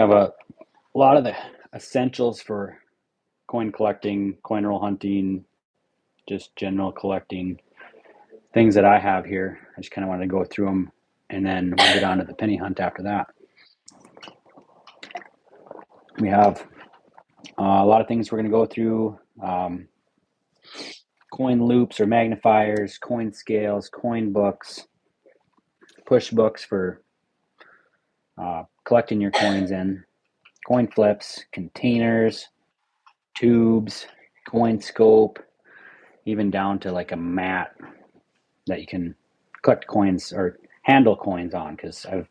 Have a lot of the essentials for coin collecting, coin roll hunting, just general collecting, things that I have here. I just kind of wanted to go through them, and then we'll get on to the penny hunt after that. We have a lot of things we're going to go through. Coin loupes or magnifiers, coin scales, coin books, push books for collecting your coins in, coin flips, containers, tubes, coin scope, even down to like a mat that you can collect coins or handle coins on, because I've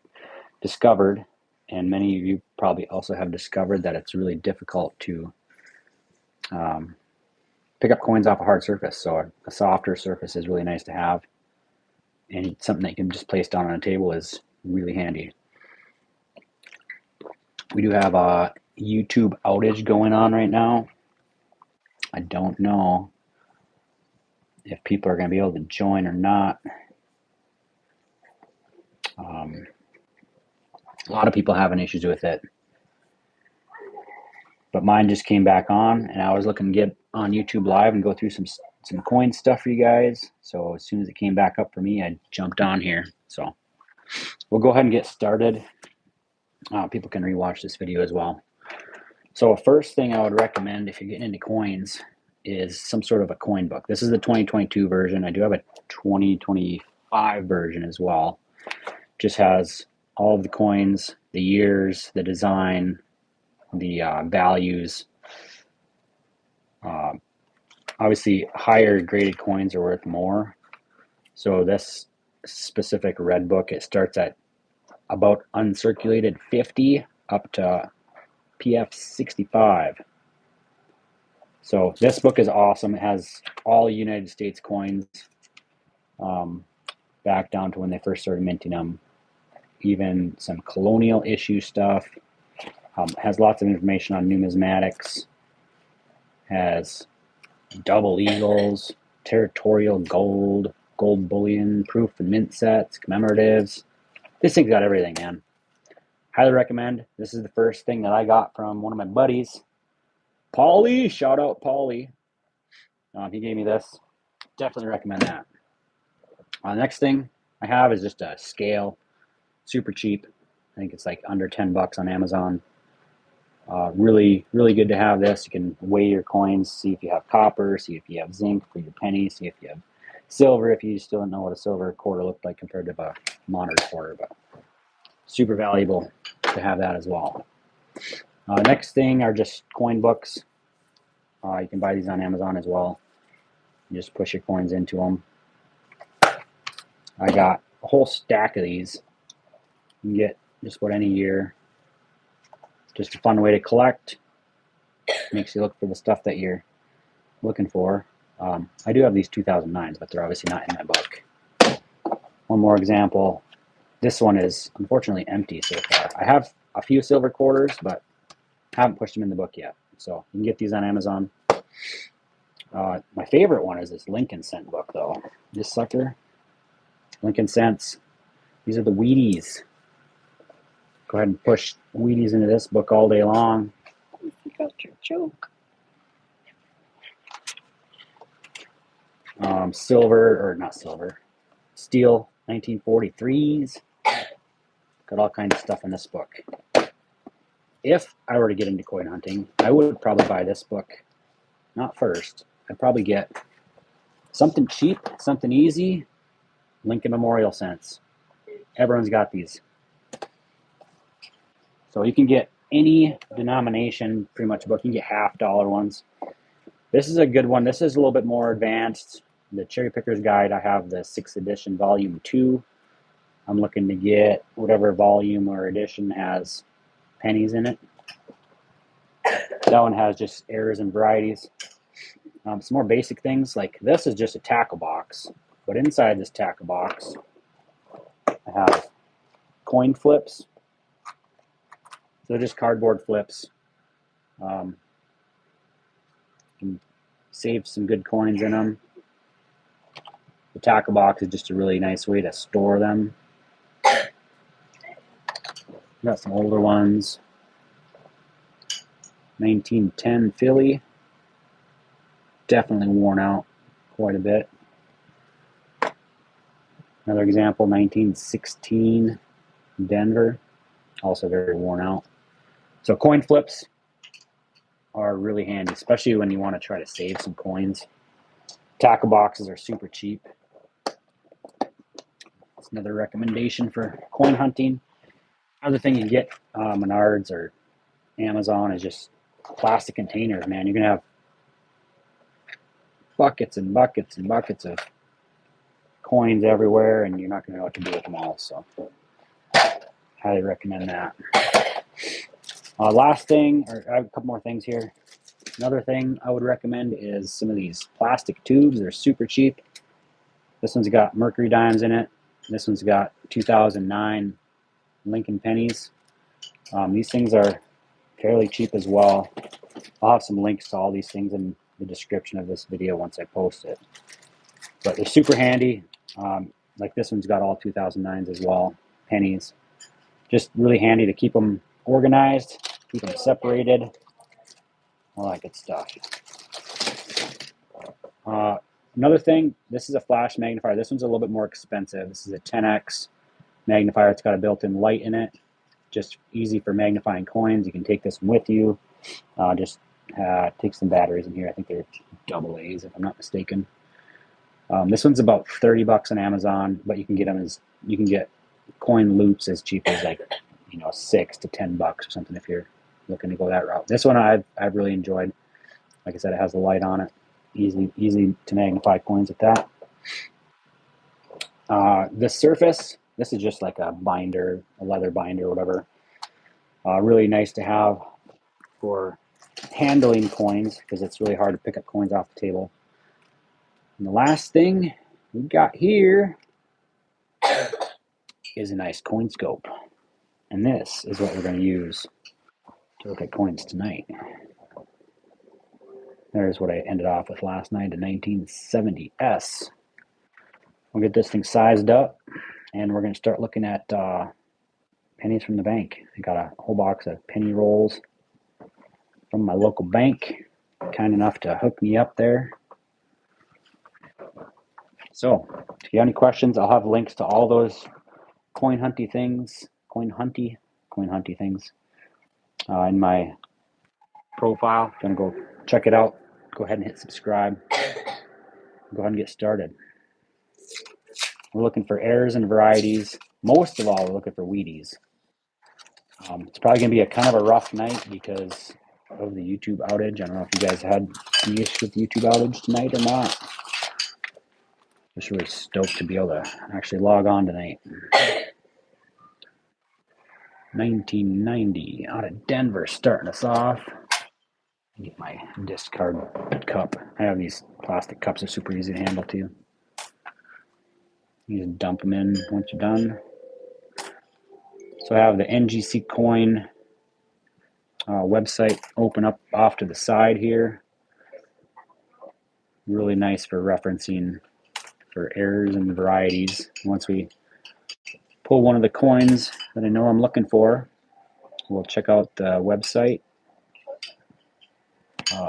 discovered, and many of you probably also have discovered, that it's really difficult to pick up coins off a hard surface. So a softer surface is really nice to have, and something that you can just place down on a table is really handy. We do have a YouTube outage going on right now. I don't know if people are going to be able to join or not. A lot of people having issues with it, but mine just came back on, and I was looking to get on YouTube Live and go through some coin stuff for you guys. So as soon as it came back up for me, I jumped on here. So we'll go ahead and get started. People can rewatch this video as well. So first thing I would recommend if you're getting into coins is some sort of a coin book. This is the 2022 version. I do have a 2025 version as well. Just has all of the coins, the years, the design, the values. Obviously, higher graded coins are worth more. So this specific red book, it starts at about uncirculated 50 up to PF 65. So this book is awesome. It has all United States coins, back down to when they first started minting them. Even some colonial issue stuff. Has lots of information on numismatics. Has double eagles, territorial gold, gold bullion, proof and mint sets, commemoratives. This thing's got everything, man. Highly recommend. This is the first thing that I got from one of my buddies, Paulie. Shout out Paulie. He gave me this. Definitely recommend that. Next thing I have is just a scale. Super cheap. I think it's like under 10 bucks on Amazon. Really, really good to have this. You can weigh your coins, see if you have copper, see if you have zinc for your pennies, see if you have silver if you still don't know what a silver quarter looked like compared to a modern quarter. But super valuable to have that as well. Next thing are just coin books. You can buy these on Amazon as well. You just push your coins into them. I got a whole stack of these. You can get just about any year. Just a fun way to collect. Makes you look for the stuff that you're looking for. I do have these 2009s, but they're obviously not in my book. One more example. This one is unfortunately empty so far. I have a few silver quarters, but haven't pushed them in the book yet. So you can get these on Amazon. My favorite one is this Lincoln cent book, though. This sucker, Lincoln cents. These are the Wheaties. Go ahead and push Wheaties into this book all day long. You got your joke. Silver, or not silver, steel 1943s. Got all kinds of stuff in this book. If I were to get into coin hunting, I would probably buy this book. Not first. I'd probably get something cheap, something easy. Lincoln Memorial cents. Everyone's got these. So you can get any denomination pretty much book. You can get $50 ones. This is a good one. This is a little bit more advanced. The Cherry Picker's Guide, I have the 6th edition, volume 2. I'm looking to get whatever volume or edition has pennies in it. That one has just errors and varieties. Some more basic things, like this is just a tackle box. But inside this tackle box, I have coin flips. So they're just cardboard flips. You can save some good coins in them. The tackle box is just a really nice way to store them. Got some older ones. 1910 Philly. Definitely worn out quite a bit. Another example, 1916 Denver. Also very worn out. So coin flips are really handy, especially when you want to try to save some coins. Tackle boxes are super cheap. That's another recommendation for coin hunting. Other thing you can get Menards or Amazon is just plastic containers, man. You're going to have buckets and buckets and buckets of coins everywhere, and you're not going to know what to do with them all. So highly recommend that. Last thing, or I have a couple more things here. Another thing I would recommend is some of these plastic tubes. They're super cheap. This one's got mercury dimes in it. This one's got 2009 Lincoln pennies. These things are fairly cheap as well. I'll have some links to all these things in the description of this video once I post it. But they're super handy. Like this one's got all 2009s as well, pennies. Just really handy to keep them organized, keep them separated, all that good stuff. Another thing, this is a flash magnifier. This one's a little bit more expensive. This is a 10x magnifier. It's got a built-in light in it. Just easy for magnifying coins. You can take this with you. Just take some batteries in here. I think they're AA's if I'm not mistaken. This one's about 30 bucks on Amazon, but you can get them as you can get coin loupes as cheap as like 6 to 10 bucks or something if you're looking to go that route. This one I've really enjoyed. Like I said, it has the light on it. Easy to magnify coins with that. This surface, this is just like a binder, a leather binder or whatever. Really nice to have for handling coins because it's really hard to pick up coins off the table. And the last thing we got here is a nice coin scope. And this is what we're going to use to look at coins tonight. There's what I ended off with last night, a 1970S. We'll get this thing sized up, and we're going to start looking at pennies from the bank. I got a whole box of penny rolls from my local bank, kind enough to hook me up there. So, if you have any questions, I'll have links to all those coin hunty things in my profile. If you want to go check it out, go ahead and hit subscribe. Go ahead and get started. We're looking for errors and varieties. Most of all, we're looking for Wheaties. It's probably going to be a kind of a rough night because of the YouTube outage. I don't know if you guys had any issues with the YouTube outage tonight or not. Just really stoked to be able to actually log on tonight. 1990 out of Denver starting us off. Get my discard cup. I have these plastic cups. They're super easy to handle too. You just dump them in once you're done. So I have the NGC coin website open up off to the side here. Really nice for referencing for errors and varieties. Once we pull one of the coins that I know I'm looking for, we'll check out the website.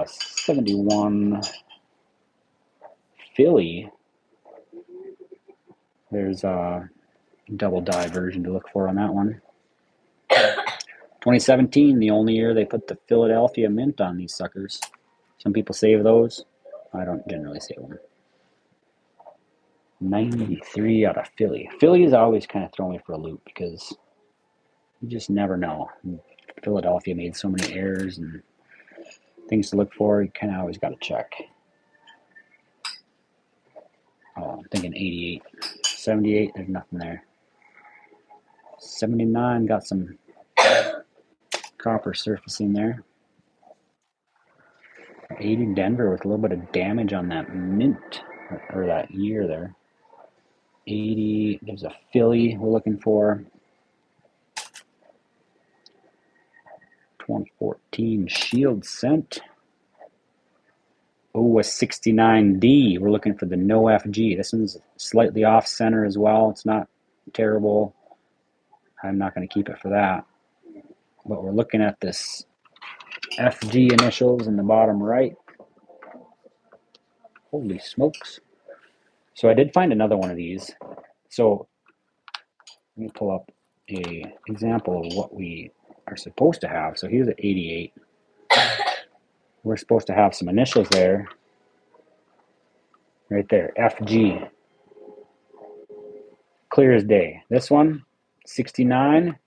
71 Philly. There's a double die version to look for on that one. 2017, the only year they put the Philadelphia mint on these suckers. Some people save those. I don't generally save them. 93 out of Philly. Philly's always kind of throw me for a loop because you just never know. Philadelphia made so many errors and things to look for. You kind of always got to check. Oh, I'm thinking 88. 78, there's nothing there. 79, got some copper surfacing there. 80 Denver with a little bit of damage on that mint, or that year there. 80, there's a Philly we're looking for. 2014 Shield Cent. Oh, a 69D. We're looking for the no FG. This one's slightly off center as well. It's not terrible. I'm not going to keep it for that. But we're looking at this FG initials in the bottom right. Holy smokes. So I did find another one of these. So let me pull up a example of what we are supposed to have. So here's an 88. We're supposed to have some initials there. Right there, FG. Clear as day. This one, 69.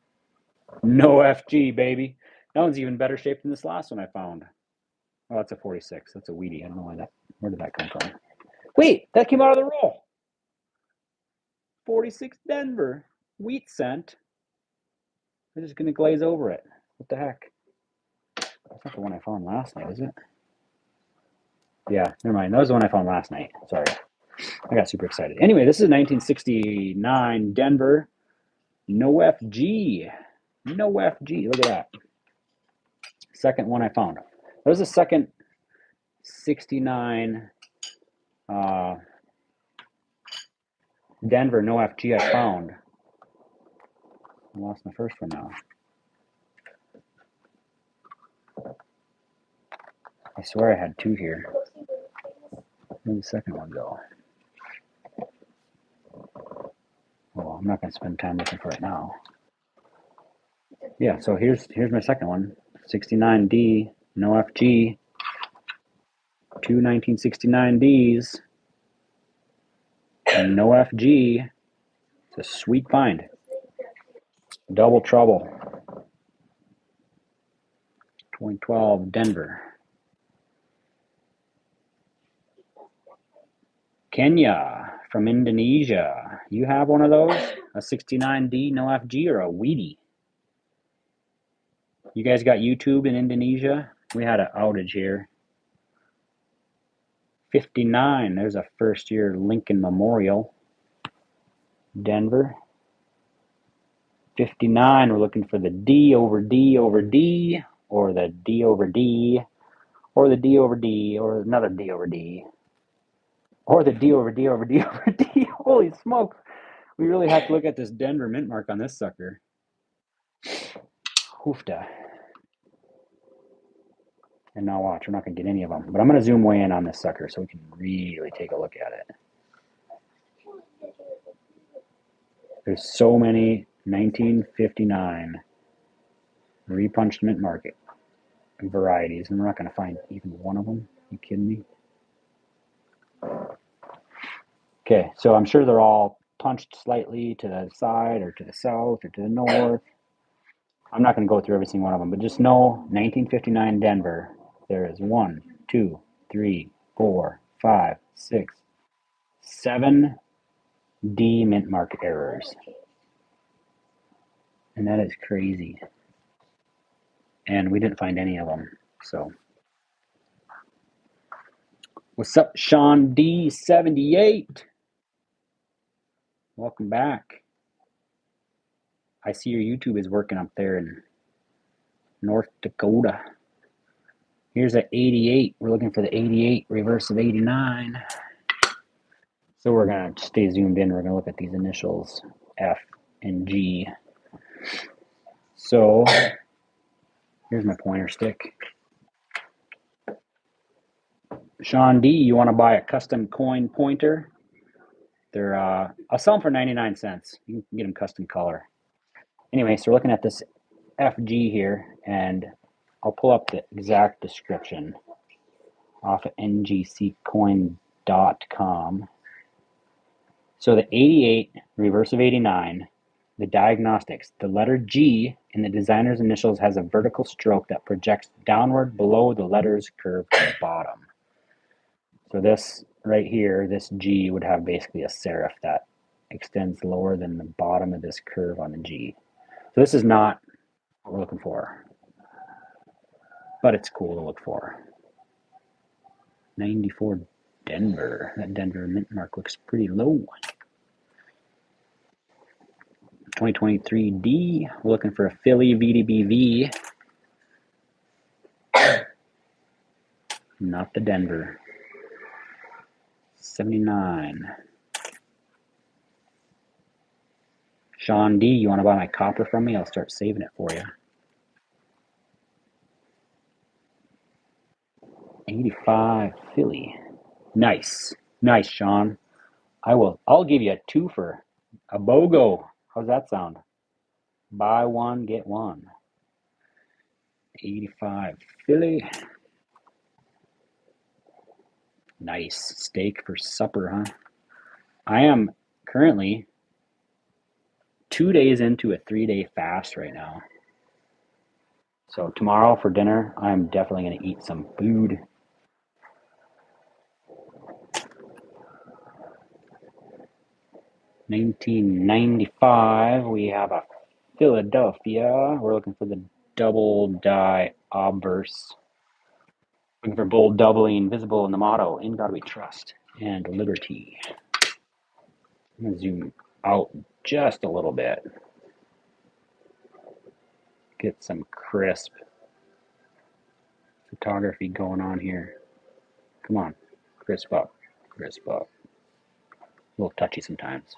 No FG, baby. That one's even better shape than this last one I found. Oh, that's a 46. That's a Wheatie. I don't know why that. Where did that come from? Wait, that came out of the roll. 46 Denver. Wheat scent. I'm just going to glaze over it. What the heck? That's not the one I found last night, is it? Yeah, never mind. That was the one I found last night. Sorry. I got super excited. Anyway, this is 1969 Denver. No FG. No FG. Look at that. Second one I found. That was the second 69 Denver no FG I found. I lost my first one now. I swear I had two here. Where'd the second one go? Well, I'm not going to spend time looking for it now. Yeah, so here's my second one. 69D, no FG. Two 1969Ds, and no FG. It's a sweet find. Double trouble. 2012 Denver. Kenya from Indonesia. You have one of those? A 69D, no FG, or a Wheatie? You guys got YouTube in Indonesia? We had an outage here. 59, there's a first year Lincoln Memorial. Denver. 59, we're looking for the D over D over D, or the D over D, or the D over D, or another D over D, or the D over D over D over D. Holy smokes. We really have to look at this Denver mint mark on this sucker. Hoofda. And now watch, we're not going to get any of them. But I'm going to zoom way in on this sucker so we can really take a look at it. There's so many 1959 repunched mint market varieties, and we're not going to find even one of them. Are you kidding me? Okay, so I'm sure they're all punched slightly to the side or to the south or to the north. I'm not going to go through every single one of them, but just know 1959 Denver, there is 1, 2, 3, 4, 5, 6, 7 D mint mark errors. And that is crazy. And we didn't find any of them. So, what's up, Sean D78? Welcome back. I see your YouTube is working up there in North Dakota. Here's an 88. We're looking for the 88 reverse of 89. So we're going to stay zoomed in. We're going to look at these initials, F and G. So here's my pointer stick. Sean D, you want to buy a custom coin pointer? They're I'll sell them for 99 cents. You can get them custom color. Anyway, so we're looking at this FG here, and I'll pull up the exact description off of ngccoin.com. So the 88, reverse of 89, the diagnostics, the letter G in the designer's initials has a vertical stroke that projects downward below the letter's curve to the bottom. So this right here, this G would have basically a serif that extends lower than the bottom of this curve on the G. So this is not what we're looking for, but it's cool to look for. 94 Denver. That Denver mint mark looks pretty low. 2023 D. We're looking for a Philly VDBV. Not the Denver. 79. Sean D, you want to buy my copper from me? I'll start saving it for you. 85 Philly. Nice. Nice, Sean. I'll give you a 2 for a BOGO. How's that sound? Buy one, get one. 85 Philly. Nice. Steak for supper, huh? I am currently 2 days into a 3-day fast right now. So tomorrow for dinner, I'm definitely going to eat some food. $19.95. We have a Philadelphia. We're looking for the double die obverse. Looking for bold doubling, visible in the motto, in God we trust, and liberty. I'm going to zoom out just a little bit. Get some crisp photography going on here. Come on, crisp up, crisp up. A little touchy sometimes.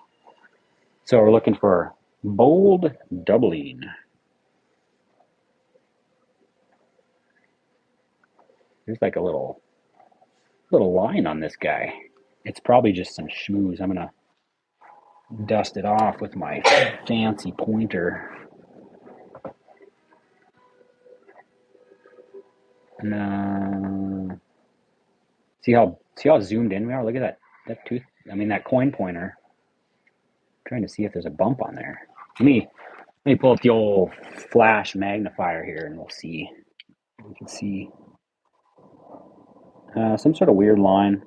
So we're looking for bold doubling. There's like a little line on this guy. It's probably just some schmooze. I'm gonna dust it off with my fancy pointer. And see how zoomed in we are? Look at that tooth. I mean that coin pointer. I'm trying to see if there's a bump on there. Let me pull up the old flash magnifier here, and we'll see. We can see some sort of weird line.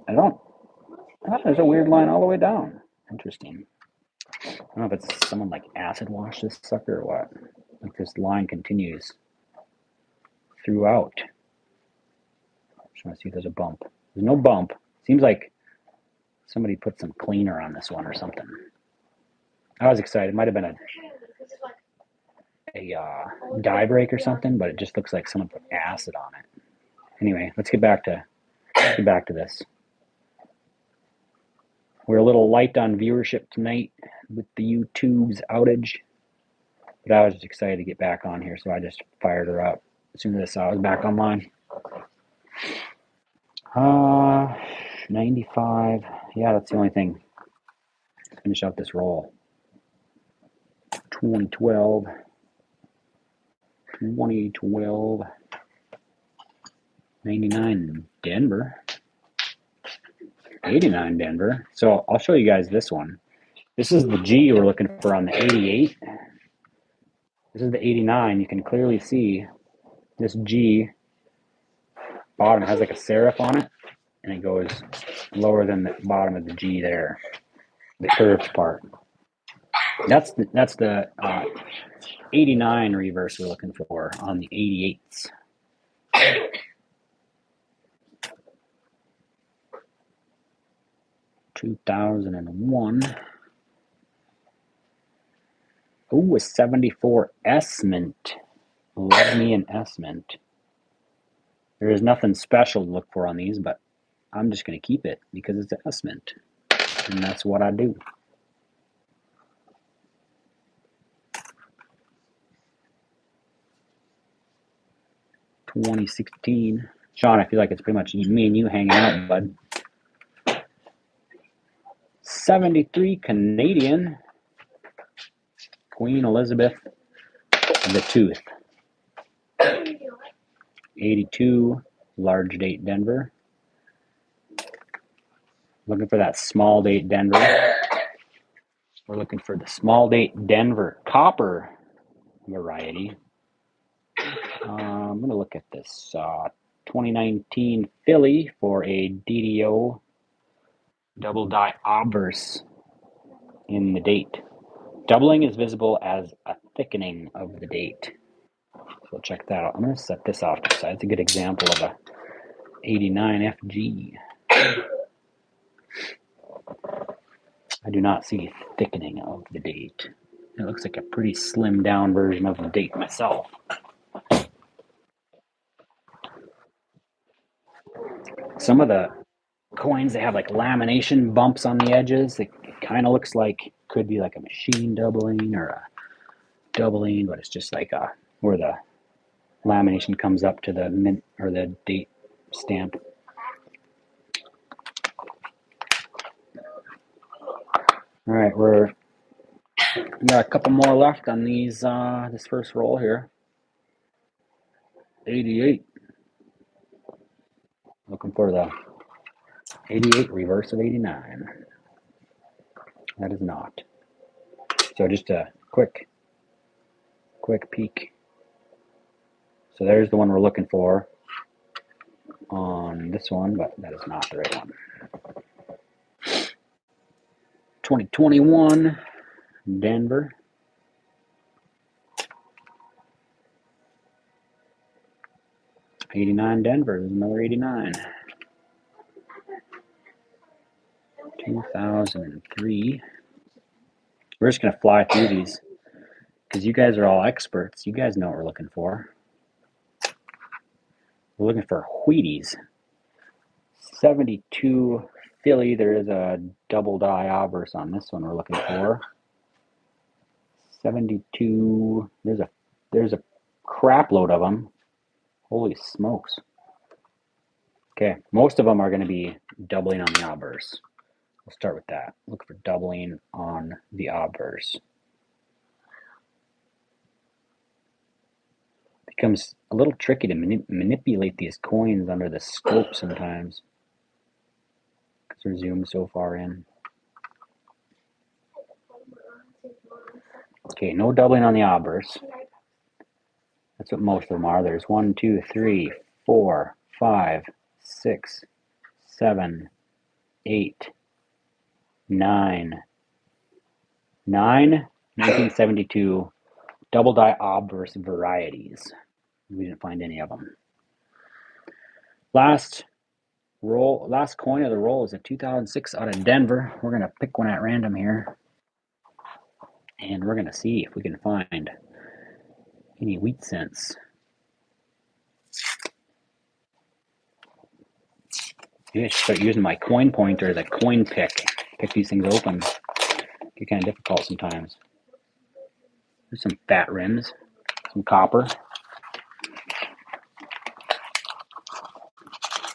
There's a weird line all the way down. Interesting. I don't know if it's someone like acid washed this sucker or what. Like this line continues throughout. Just want to see if there's a bump. There's no bump. Seems like somebody put some cleaner on this one or something. I was excited. It might have been a dye break or something, but it just looks like someone put acid on it. Anyway, let's get back to this. We're a little light on viewership tonight with the YouTube's outage, but I was just excited to get back on here, so I just fired her up as soon as I saw I was back online. 95. Yeah, that's the only thing. Let's finish out this roll. 2012. 99 Denver. 89 Denver. So I'll show you guys this one. This is the G we're looking for on the 88. This is the 89. You can clearly see this G bottom has like a serif on it, and it goes lower than the bottom of the G there, the curved part. That's the 89 reverse we're looking for on the 88s. $2001. Oh, a 74 S Mint. Love me an S Mint. There is nothing special to look for on these, but I'm just going to keep it because it's an S Mint. And that's what I do. $2016. Sean, I feel like it's pretty much me and you hanging out, bud. 73 Canadian. Queen Elizabeth the Tooth. 82 large date Denver. Looking for that small date Denver. We're looking for the small date Denver copper variety. I'm going to look at this 2019 Philly for a DDO double die obverse in the date. Doubling is visible as a thickening of the date. So check that out. I'm going to set this off to the side. It's a good example of a 89 FG. I do not see thickening of the date. It looks like a pretty slimmed down version of the date myself. Some of the coins, they have like lamination bumps on the edges. It kind of looks like, could be like a machine doubling or a doubling, but it's just like where lamination comes up to the mint or the date stamp. All right, we got a couple more left on these. This first roll here. 88. Looking for the 88 reverse of 89. That is not. So just a quick peek. So there's the one we're looking for on this one, but that is not the right one. 2021 Denver. '89 Denver. There's another 89. 2003. We're just gonna fly through these because you guys are all experts. You guys know what we're looking for. We're looking for Wheaties. 72 Philly. There is a double die obverse on this one we're looking for. 72. There's a crap load of them. Holy smokes. Okay, most of them are going to be doubling on the obverse. We'll start with that. Look for doubling on the obverse. Becomes a little tricky to manipulate these coins under the scope sometimes because they're zoomed so far in. Okay, no doubling on the obverse. That's what most of them are. There's 1, 2, 3, 4, 5, 6, 7, 8, 9. 1972 double die obverse varieties. We didn't find any of them. Last coin of the roll is a 2006 out of Denver. We're going to pick one at random here. And we're going to see if we can find any wheat cents. Maybe I should start using my coin pointer, the coin pick. Pick these things open. Get kind of difficult sometimes. There's some fat rims, some copper.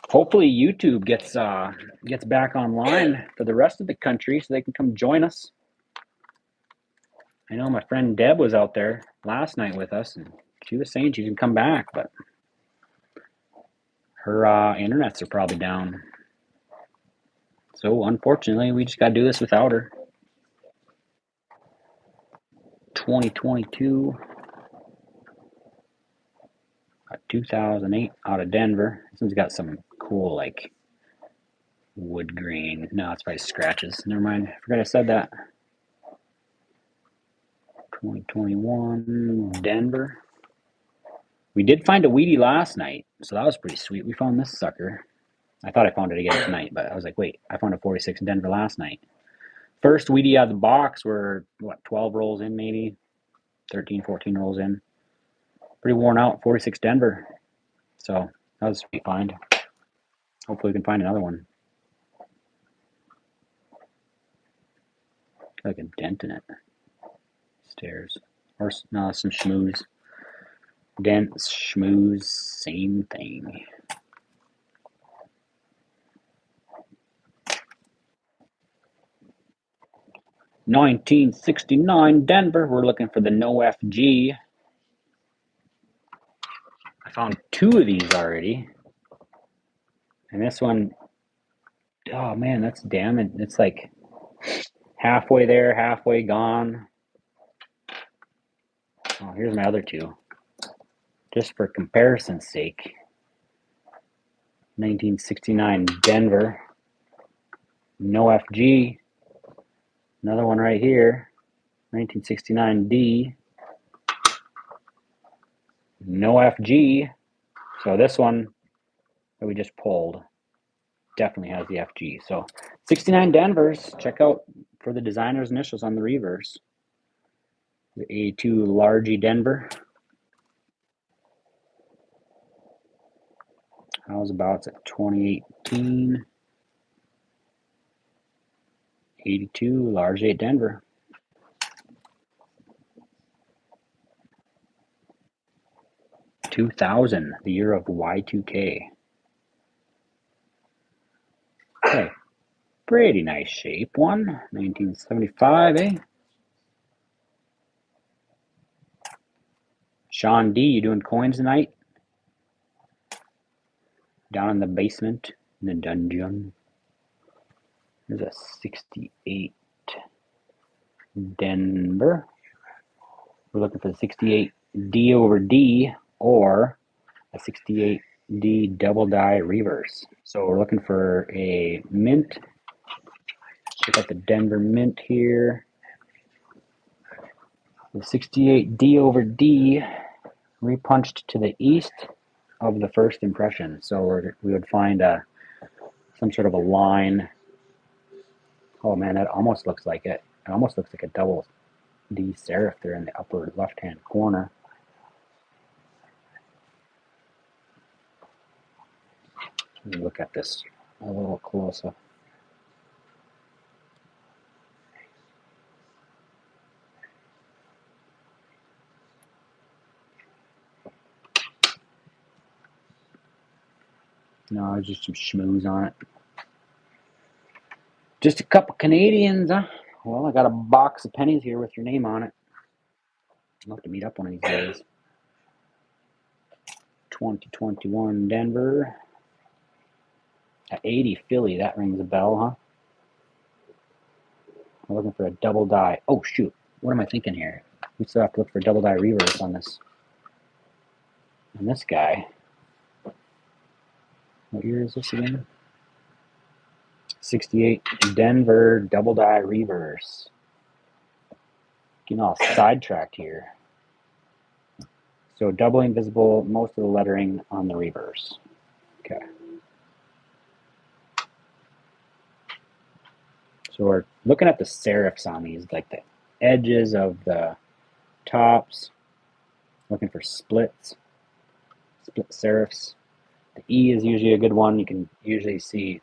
Hopefully YouTube gets back online for the rest of the country so they can come join us. I know my friend Deb was out there last night with us, and she was saying she can come back, but her internets are probably down. So unfortunately, we just got to do this without her. 2022, 2008 out of Denver. This one's got some cool like wood grain. No, it's probably scratches. Never mind. I forgot I said that. 2021 Denver. We did find a Wheatie last night, so that was pretty sweet. We found this sucker. I thought I found it again tonight, but I was like, wait, I found a 46 in Denver last night. First Wheatie out of the box were, 12 rolls in maybe? 13, 14 rolls in. Pretty worn out, 46 Denver. So that was a sweet find. Hopefully we can find another one. Like a dent in it. Stairs. Or no, some schmooze. Dents, schmooze, same thing. $19.69 Denver. We're looking for the no FG. I found 2 of these already. And this one, oh man, that's damaged. It's like halfway there, halfway gone. Oh, here's my other 2. Just for comparison's sake. 1969 Denver. No FG. Another one right here. 1969D. No FG. So this one that we just pulled definitely has the FG. So 69 Denvers. Check out for the designer's initials on the reverse. The A2 Largy Denver. How's about at 2018? 82 Large 8 Denver. 2000, the year of Y2K. Okay, pretty nice shape one. 1975, eh? Sean D, you doing coins tonight? Down in the basement, in the dungeon. There's a 68 Denver. We're looking for the 68 D over D or a 68 D double die reverse. So we're looking for a mint. Check out the Denver mint here. The 68 D over D repunched to the east of the first impression. So we would find some sort of a line. Oh man, that almost looks like it. It almost looks like a double D serif there in the upper left-hand corner. Let me look at this a little closer. No, there's just some schmooze on it. Just a couple Canadians, huh? Well, I got a box of pennies here with your name on it. I'll have to meet up one of these days. 2021 Denver. 80 Philly, that rings a bell, huh? I'm looking for a double die. Oh, shoot. What am I thinking here? We still have to look for a double die reverse on this. And this guy. What year is this again? 68 Denver double die reverse. Getting all sidetracked here. So doubling visible, most of the lettering on the reverse. Okay. So we're looking at the serifs on these, like the edges of the tops. Looking for splits, split serifs. The E is usually a good one. You can usually see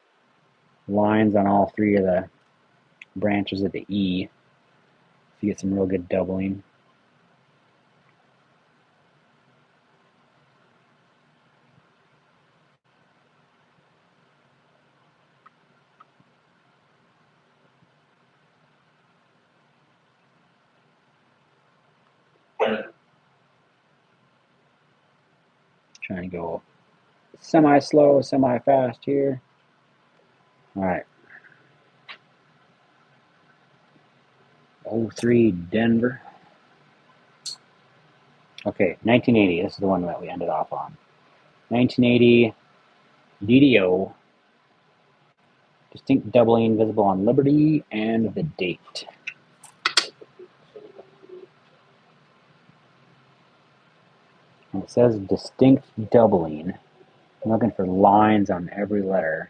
lines on all three of the branches of the E. So you get some real good doubling. Trying to go semi-slow, semi-fast here. All right. 03 Denver. Okay, 1980. This is the one that we ended off on. 1980 DDO. Distinct doubling visible on Liberty and the date. And it says distinct doubling. I'm looking for lines on every letter.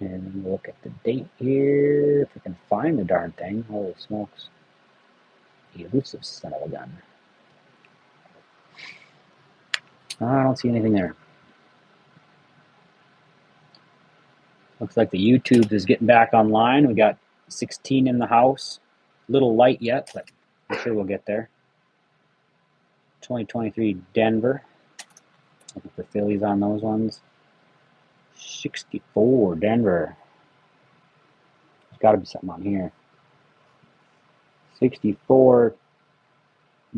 And look at the date here. If we can find the darn thing. Holy smokes. Elusive son of a gun. I don't see anything there. Looks like the YouTube is getting back online. We got 16 in the house. A little light yet, but I'm sure we'll get there. 2023 Denver. Looking for Phillies on those ones. 64 Denver. There's got to be something on here. 64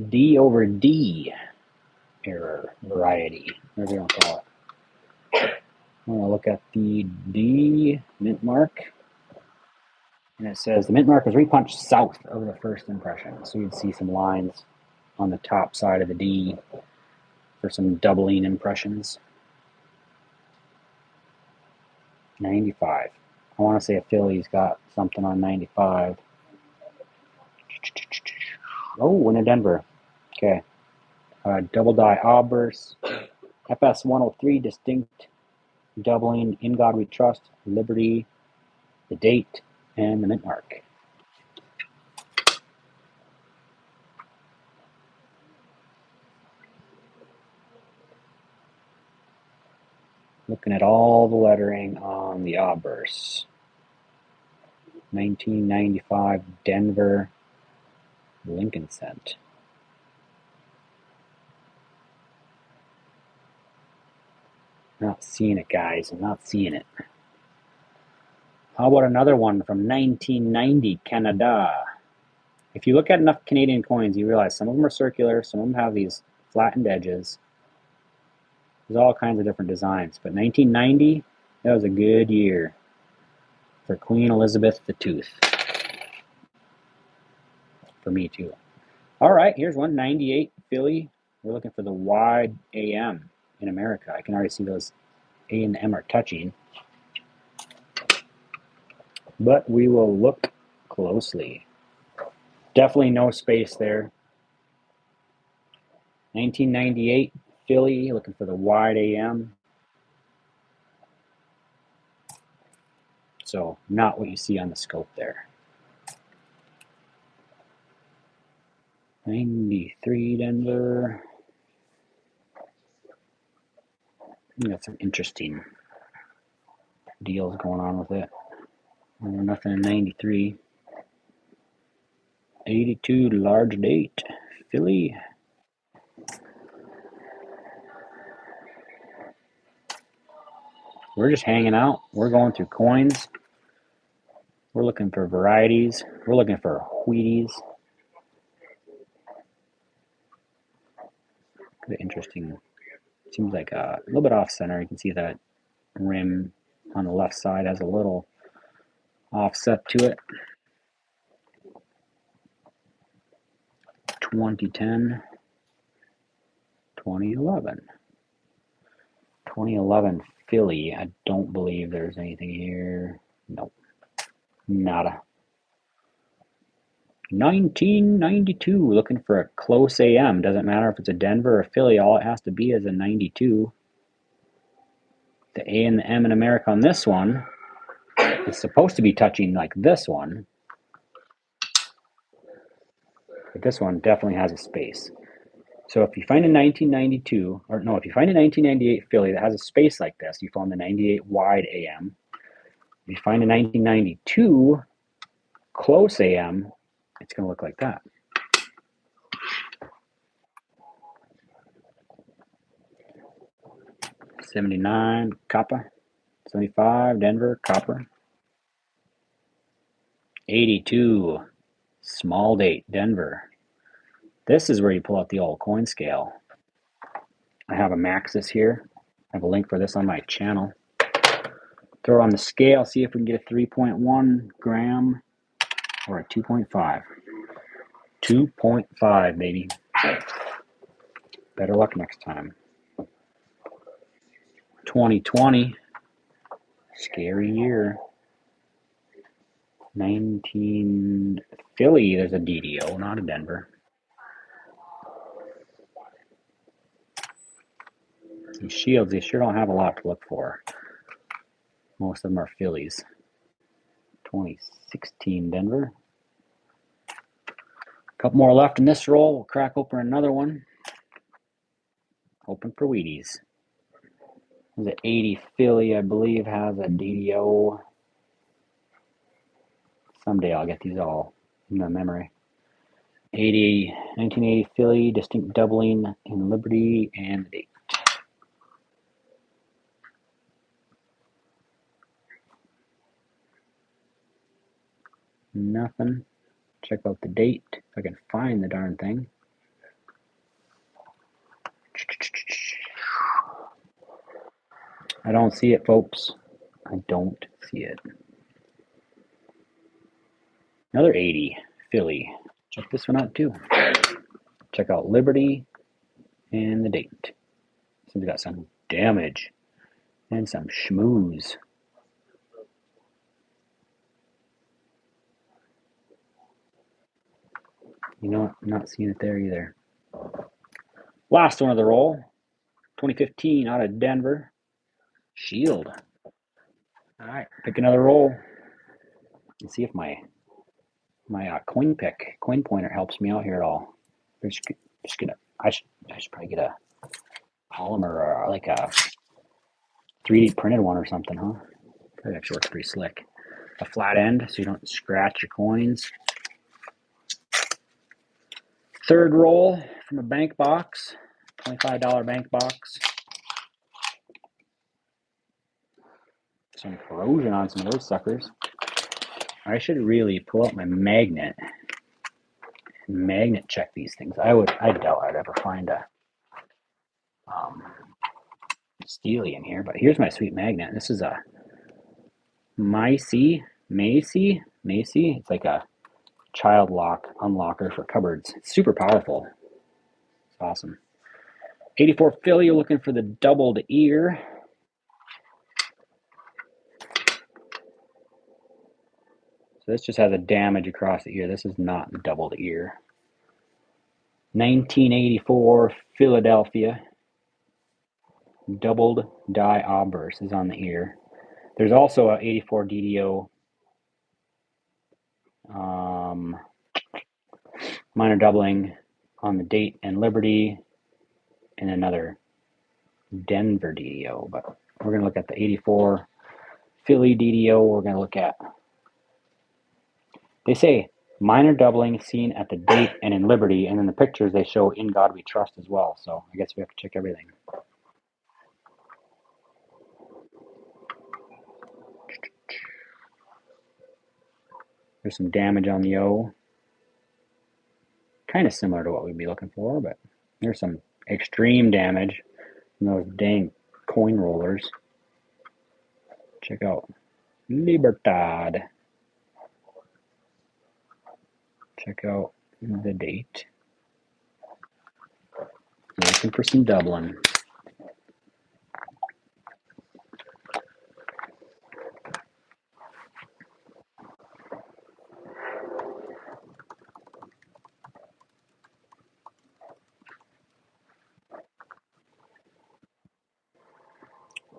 D over D error variety. Whatever you want to call it. I'm going to look at the D mint mark. And it says the mint mark was repunched south of the first impression. So you'd see some lines on the top side of the D for some doubling impressions. 95. I want to say a Philly's got something on 95. Oh, in a Denver. Okay. Double die obverse. FS 103 distinct doubling. In God We Trust. Liberty. The date. And the mint mark. Looking at all the lettering on the obverse. 1995 Denver Lincoln cent. Not seeing it, guys. I'm not seeing it. How about another one from 1990, Canada? If you look at enough Canadian coins, you realize some of them are circular, some of them have these flattened edges. There's all kinds of different designs. But 1990, that was a good year for Queen Elizabeth II. For me, too. All right, here's one, 98 Philly. We're looking for the wide AM in America. I can already see those A and M are touching. But we will look closely. Definitely no space there. 1998 Philly, looking for the wide AM. So not what you see on the scope there. 93 Denver. We got some interesting deals going on with it. Nothing in 93. 82 large date Philly. We're just hanging out. We're going through coins. We're looking for varieties. We're looking for Wheaties. Kind of interesting. Seems like a little bit off center. You can see that rim on the left side has a little offset to it. 2010, 2011. 2011 Philly. I don't believe there's anything here. Nope. Nada. 1992. Looking for a close AM. Doesn't matter if it's a Denver or Philly. All it has to be is a 92. The A and the M in America on this one is supposed to be touching like this one. But this one definitely has a space. So if you find a 1992, or no, if you find a 1998 Philly that has a space like this, you found the 98 wide AM. If you find a 1992 close AM, it's going to look like that. '79 copper, 75 Denver copper, 82 small date Denver. This is where you pull out the old coin scale. I have a Maxis here. I have a link for this on my channel. Throw it on the scale, see if we can get a 3.1 gram or a 2.5. 2.5, baby. Better luck next time. 2020, scary year. 19 Philly, there's a DDO, not a Denver. These shields, they sure don't have a lot to look for. Most of them are Phillies. 2016 Denver. A couple more left in this roll. We'll crack open another one. Hoping for Wheaties. The 80 Philly, I believe, has a DDO. Someday I'll get these all in my memory. 1980 Philly, distinct doubling in Liberty and the date. Nothing. Check out the date if I can find the darn thing. I don't see it, folks. I don't see it. Another 80 Philly. Check this one out too. Check out Liberty and the date. So we got some damage and some schmooze. You know what? I'm not seeing it there either. Last one of the roll. 2015 out of Denver. Shield. All right, pick another roll. And see if my coin pointer helps me out here at all. I should probably get a polymer or like a 3D printed one or something, huh? That actually works pretty slick. A flat end so you don't scratch your coins. Third roll from a bank box, $25 bank box. some corrosion on some of those suckers. I should really pull out my magnet and magnet check these things. I doubt I'd ever find a Steely in here, but here's my sweet magnet. This is a Macy. It's like a child lock unlocker for cupboards. It's super powerful. It's awesome. 84 Philly, you're looking for the doubled ear. So this just has a damage across the ear. This is not the doubled ear. 1984 Philadelphia. Doubled die obverse is on the ear. There's also a 84 DDO minor doubling on the Date and Liberty, and another Denver DDO. But we're going to look at the 84 Philly DDO. We're going to look at, they say minor doubling seen at the Date and in Liberty, and in the pictures they show In God We Trust as well. So I guess we have to check everything. There's some damage on the O. Kind of similar to what we'd be looking for, but there's some extreme damage from those dang coin rollers. Check out Libertad. Check out the Date. Looking for some doubling.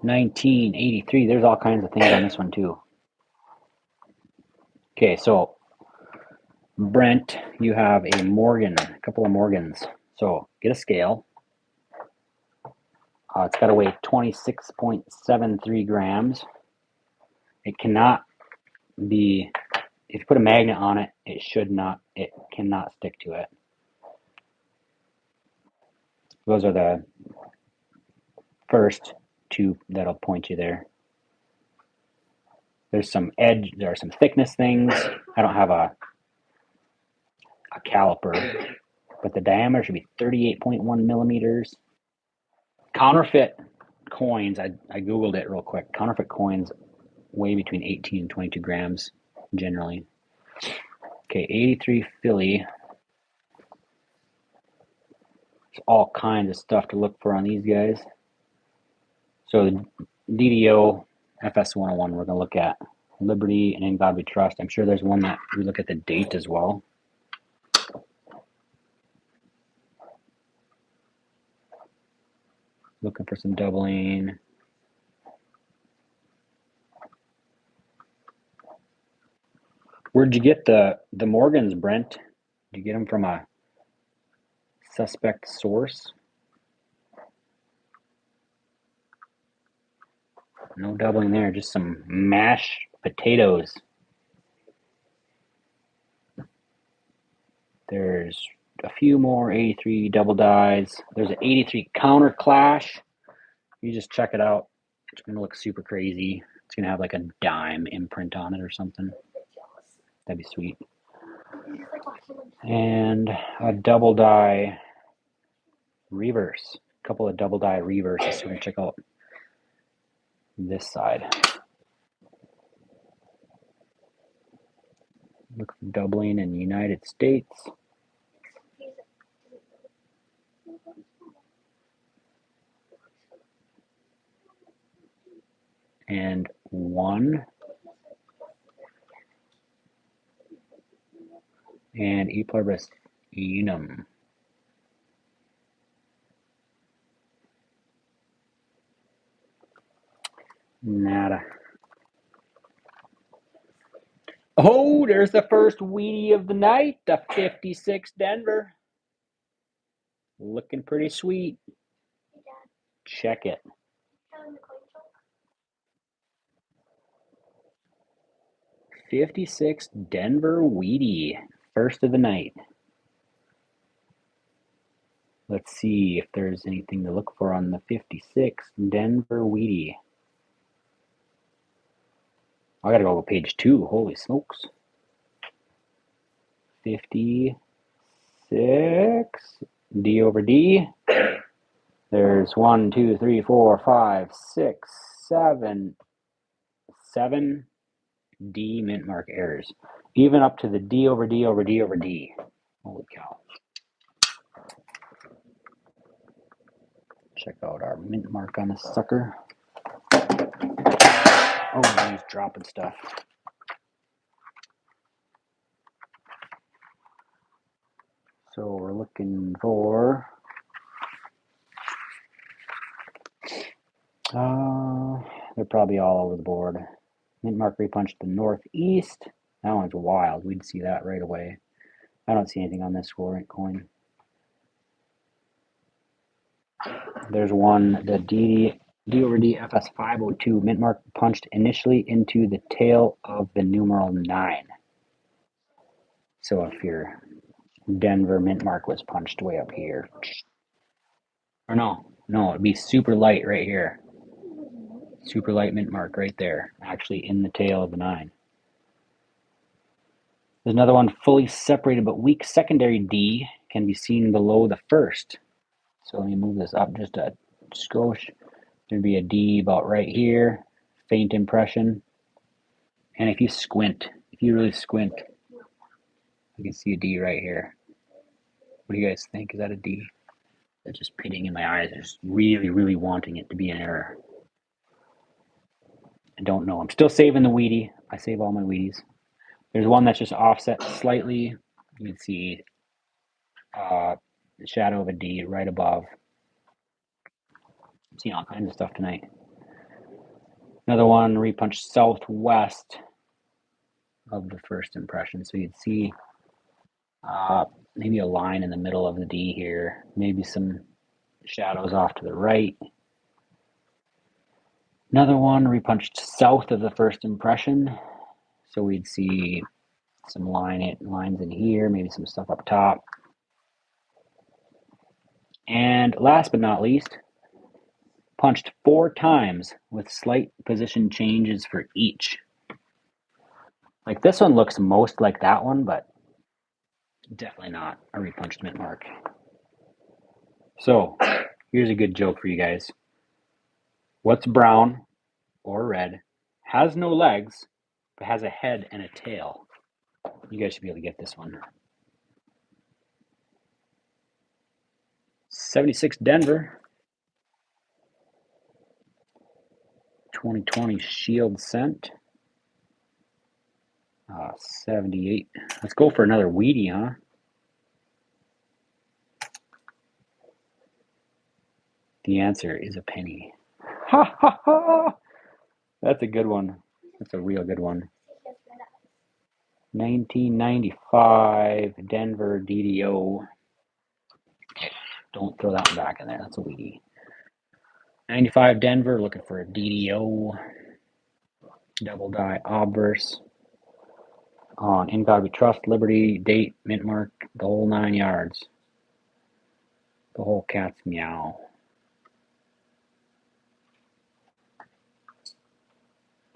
$19.83. There's all kinds of things on this one too. Okay, so Brent, you have a Morgan, a couple of Morgans. So get a scale. It's got to weigh 26.73 grams. It cannot be, if you put a magnet on it, it cannot stick to it. Those are the first two that'll point you there. There's some edge, there are some thickness things. I don't have a caliper, but the diameter should be 38.1 millimeters. Counterfeit coins, I Googled it real quick. Counterfeit coins weigh between 18 and 22 grams generally. Okay, 83 Philly. There's all kinds of stuff to look for on these guys. So the DDO FS101, we're going to look at Liberty and In God We Trust. I'm sure there's one that we look at the Date as well. Looking for some doubling. Where'd you get the Morgans, Brent? Did you get them from a suspect source? No doubling there, just some mashed potatoes. There's a few more 83 double dies. There's an 83 counter clash. You just check it out. It's going to look super crazy. It's going to have like a dime imprint on it or something. That'd be sweet. And a double die reverse. A couple of double die reverses. So we're going to check out this side. Look for doubling in the United States. And one. And E pluribus unum. Nada. Oh, there's the first Wheatie of the night, the 56 Denver. Looking pretty sweet. Check it. 56 Denver Wheatie, first of the night. Let's see if there's anything to look for on the 56 Denver Wheatie. I gotta go to page 2. Holy smokes. 56 D over D. There's 1, 2, 3, 4, 5, 6, 7 D mint mark errors. Even up to the D over D over D over D. Holy cow. Check out our mint mark on this sucker. Oh, he's dropping stuff. So we're looking for they're probably all over the board. Mint mark repunched the northeast. That one's wild. We'd see that right away. I don't see anything on this coin. There's one, the D over D FS 502 mint mark punched initially into the tail of the numeral 9. So if your Denver mint mark was punched way up here, or no, it'd be super light right here. Super light mint mark right there, actually in the tail of the 9. There's another one, fully separated but weak secondary D can be seen below the first. So let me move this up just a skosh. There'd be a D about right here, faint impression. And if you really squint, you can see a D right here. What do you guys think? Is that a D? That's just pitting in my eyes. I'm just really, really wanting it to be an error. I don't know. I'm still saving the Wheatie. I save all my Wheaties. There's one that's just offset slightly. You can see the shadow of a D right above. I'm seeing all kinds of stuff tonight. Another one repunched southwest of the first impression. So you'd see maybe a line in the middle of the D here. Maybe some shadows off to the right. Another one repunched south of the first impression. So we'd see some lines in here, maybe some stuff up top. And last but not least, punched 4 times with slight position changes for each. Like this one looks most like that one, but definitely not a repunched mint mark. So here's a good joke for you guys. What's brown or red, has no legs, but has a head and a tail? You guys should be able to get this one. 76 Denver. 2020 Shield Scent. 78. Let's go for another Wheatie, huh? The answer is a penny. Ha ha ha! That's a good one. That's a real good one. 1995 Denver DDO. Okay, don't throw that one back in there. That's a Wheatie. 95 Denver, looking for a DDO. Double die obverse. On In God We Trust, Liberty, date, mint mark, the whole 9 yards. The whole cat's meow.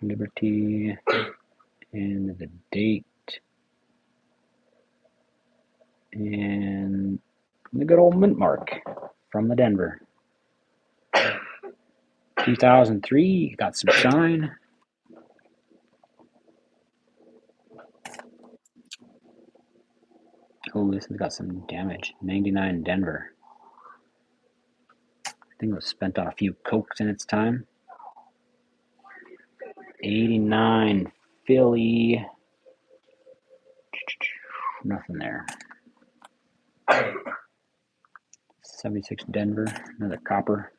Liberty and the date and the good old mint mark from the Denver. 2003, got some shine. Oh, this has got some damage. 99 Denver. I think it was spent on a few cokes in its time. 89 Philly. Nothing there. 76 Denver, another copper.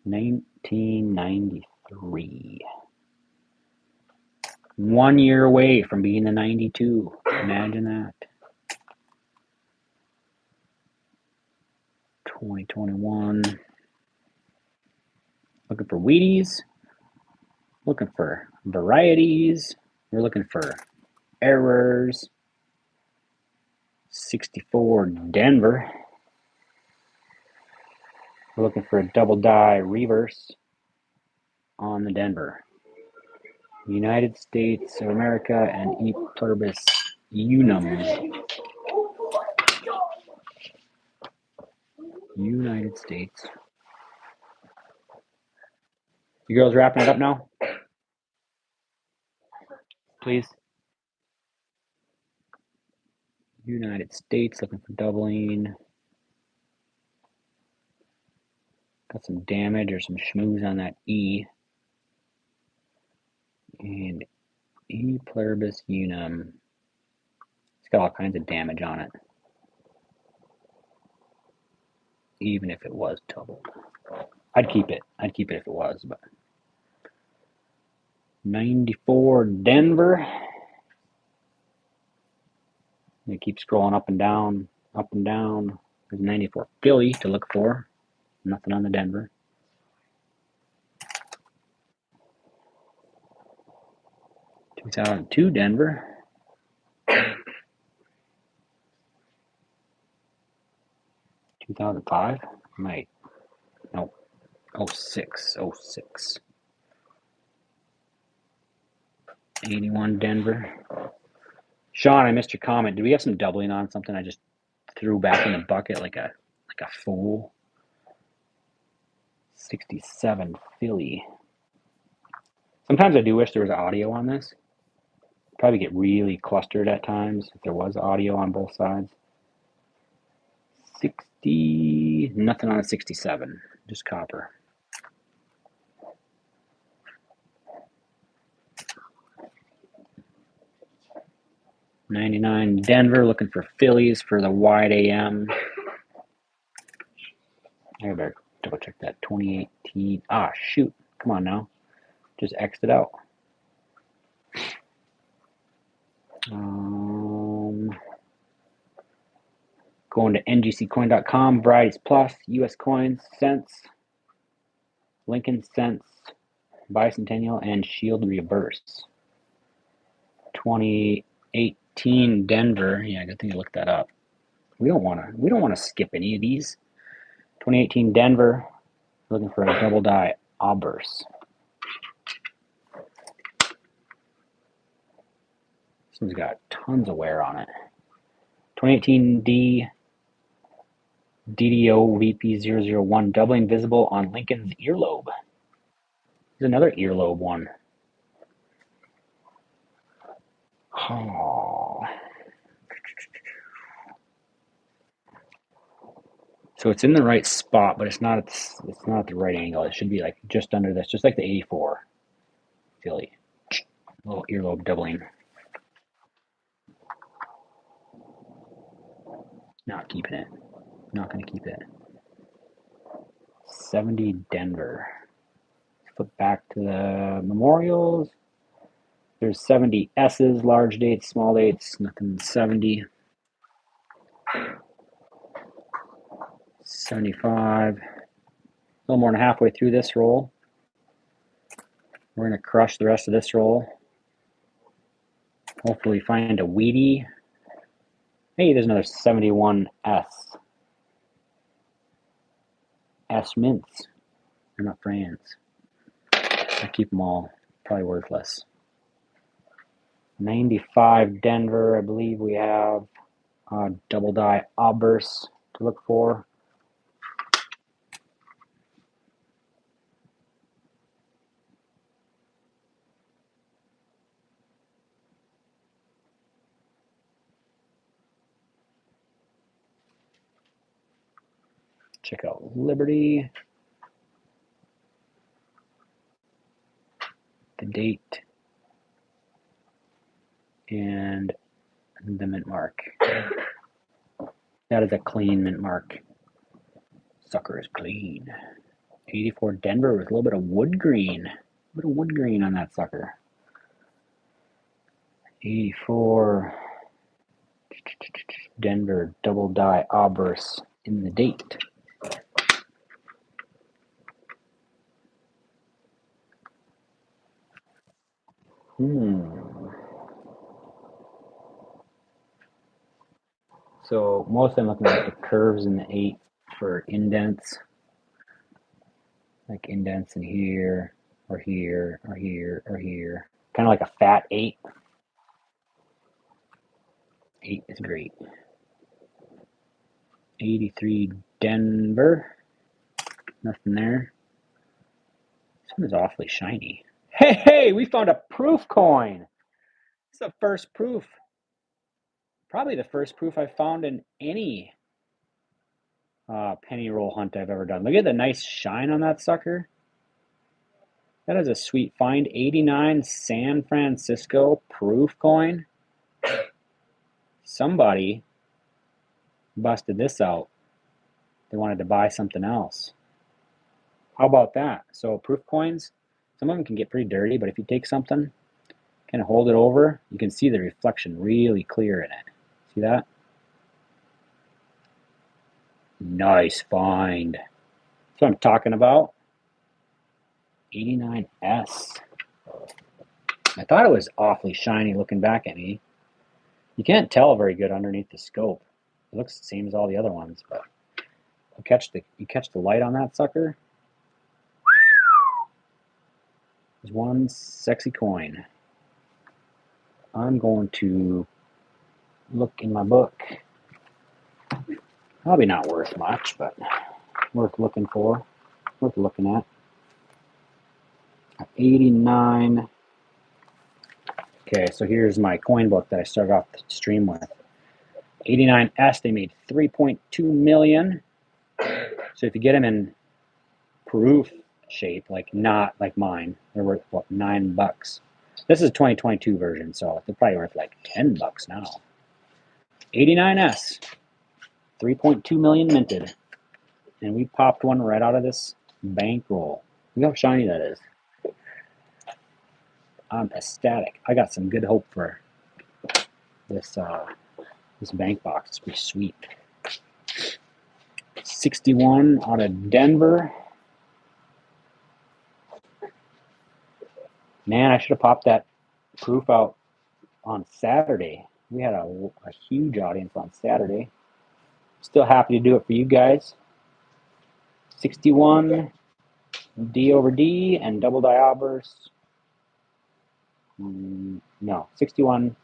1993. 1 year away from being the 92. Imagine that. 2021. Looking for Wheaties. Looking for varieties. We're looking for errors. 64 Denver. We're looking for a double die reverse on the Denver. United States of America and E pluribus unum. United States. You girls wrapping it up now? Please. United States, looking for doubling. Got some damage or some schmooze on that E. And E pluribus unum. It's got all kinds of damage on it. Even if it was doubled. I'd keep it. I'd keep it if it was, but 94 Denver. They keep scrolling up and down, up and down. There's 94 Philly to look for. Nothing on the Denver. 2002 Denver. 2005? Might. No. 06. 06. 81 Denver. Sean, I missed your comment. Do we have some doubling on something I just threw back in the bucket like a fool? 67 Philly. Sometimes I do wish there was audio on this. Probably get really clustered at times if there was audio on both sides. 60, nothing on a 67, just copper. $99 Denver, looking for Phillies for the wide AM. I better double check that. 2018. Ah, shoot. Come on now. Just X'd it out. Going to ngccoin.com, varieties plus, US coins, cents, Lincoln cents, bicentennial, and shield reverse. 2018 Denver. Yeah, good thing I looked that up. We don't want to skip any of these. 2018 Denver, looking for a double die obverse. This one's got tons of wear on it. 2018 D DDO VP001, doubling visible on Lincoln's earlobe. There's another earlobe one. Oh. So it's in the right spot, but it's not at the right angle. It should be like just under this, just like the 84 Philly. Little earlobe doubling. Not keeping it. Not going to keep it. 70 Denver. Flip back to the memorials. There's 70 S's, large dates, small dates, nothing 70. 75. A little more than halfway through this roll. We're going to crush the rest of this roll. Hopefully find a weedy. Hey, there's another 71 S. S mints. They're not brands. I keep them all. Probably worthless. 95 Denver. I believe we have double die obverse to look for. Check out Liberty. The date. And the mint mark. That is a clean mint mark. Sucker is clean. 84 Denver with a little bit of wood green. A bit of wood green on that sucker. 84 Denver double die obverse in the date. So mostly I'm looking at the curves in the 8 for indents. Like indents in here, or here, or here, or here. Kind of like a fat 8. 8 is great. 83 Denver. Nothing there. This one is awfully shiny. Hey, we found a proof coin. It's the first proof. Probably the first proof I've found in any penny roll hunt I've ever done. Look at the nice shine on that sucker. That is a sweet find. 89 San Francisco proof coin. Somebody busted this out. They wanted to buy something else. How about that? So proof coins, some of them can get pretty dirty, but if you take something, kind of hold it over, you can see the reflection really clear in it. See that? Nice find. That's what I'm talking about. 89S. I thought it was awfully shiny looking back at me. You can't tell very good underneath the scope. It looks the same as all the other ones, but you catch the light on that sucker. There's one sexy coin. I'm going to look in my book. Probably not worth much, but worth looking for. Worth looking at. 89. Okay, so here's my coin book that I started off the stream with. 89S, they made 3.2 million. So if you get them in proof shape, like not like mine, they're worth what, $9. This is a 2022 version, so they're probably worth like $10 now. 89S, 3.2 million minted, and we popped one right out of this bankroll. Look how shiny that is. I'm ecstatic. I got some good hope for this this bank box. It's pretty sweet. 61 out of Denver. Man, I should have popped that proof out on Saturday. We had a huge audience on Saturday. Still happy to do it for you guys. 61 D over D and double die obverse. No, 61.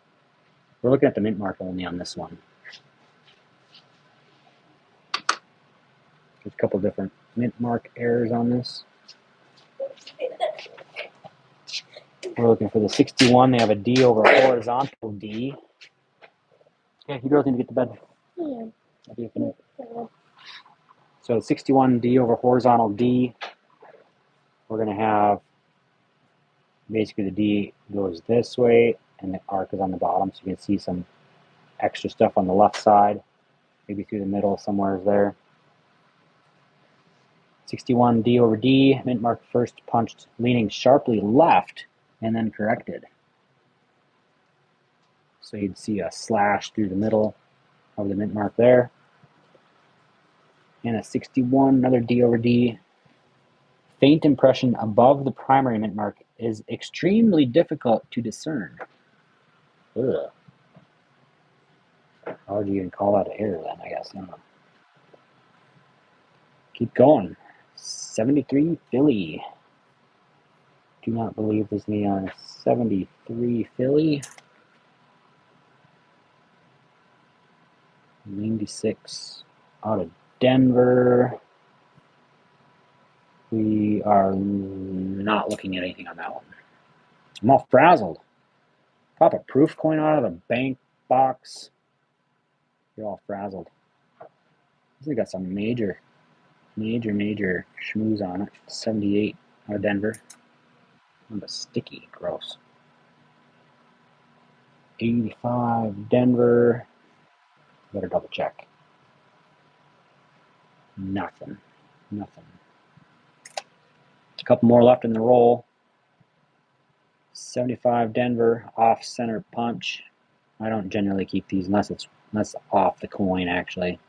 We're looking at the mint mark only on this one. There's a couple different mint mark errors on this. We're looking for the 61. They have a D over a horizontal D. Yeah, you girls need to get to bed. Yeah. So 61 D over horizontal D. We're going to have basically the D goes this way and the arc is on the bottom, so you can see some extra stuff on the left side, maybe through the middle somewhere there. 61 D over D, mint mark first punched leaning sharply left and then corrected. So you'd see a slash through the middle of the mint mark there. And a 61, another D over D. Faint impression above the primary mint mark is extremely difficult to discern. Ugh. How would you even call that an error then, I guess? I don't know. Keep going. 73 Philly. Do not believe this neon. 73 Philly. 96 out of Denver. We are not looking at anything on that one. I'm all frazzled. Pop a proof coin out of the bank box. You're all frazzled. We got some major schmooze on it. 78 out of Denver. Kind of sticky, gross. 85 Denver. Better double check. Nothing. A couple more left in the roll. 75 Denver, off center punch. I don't generally keep these unless it's off the coin actually.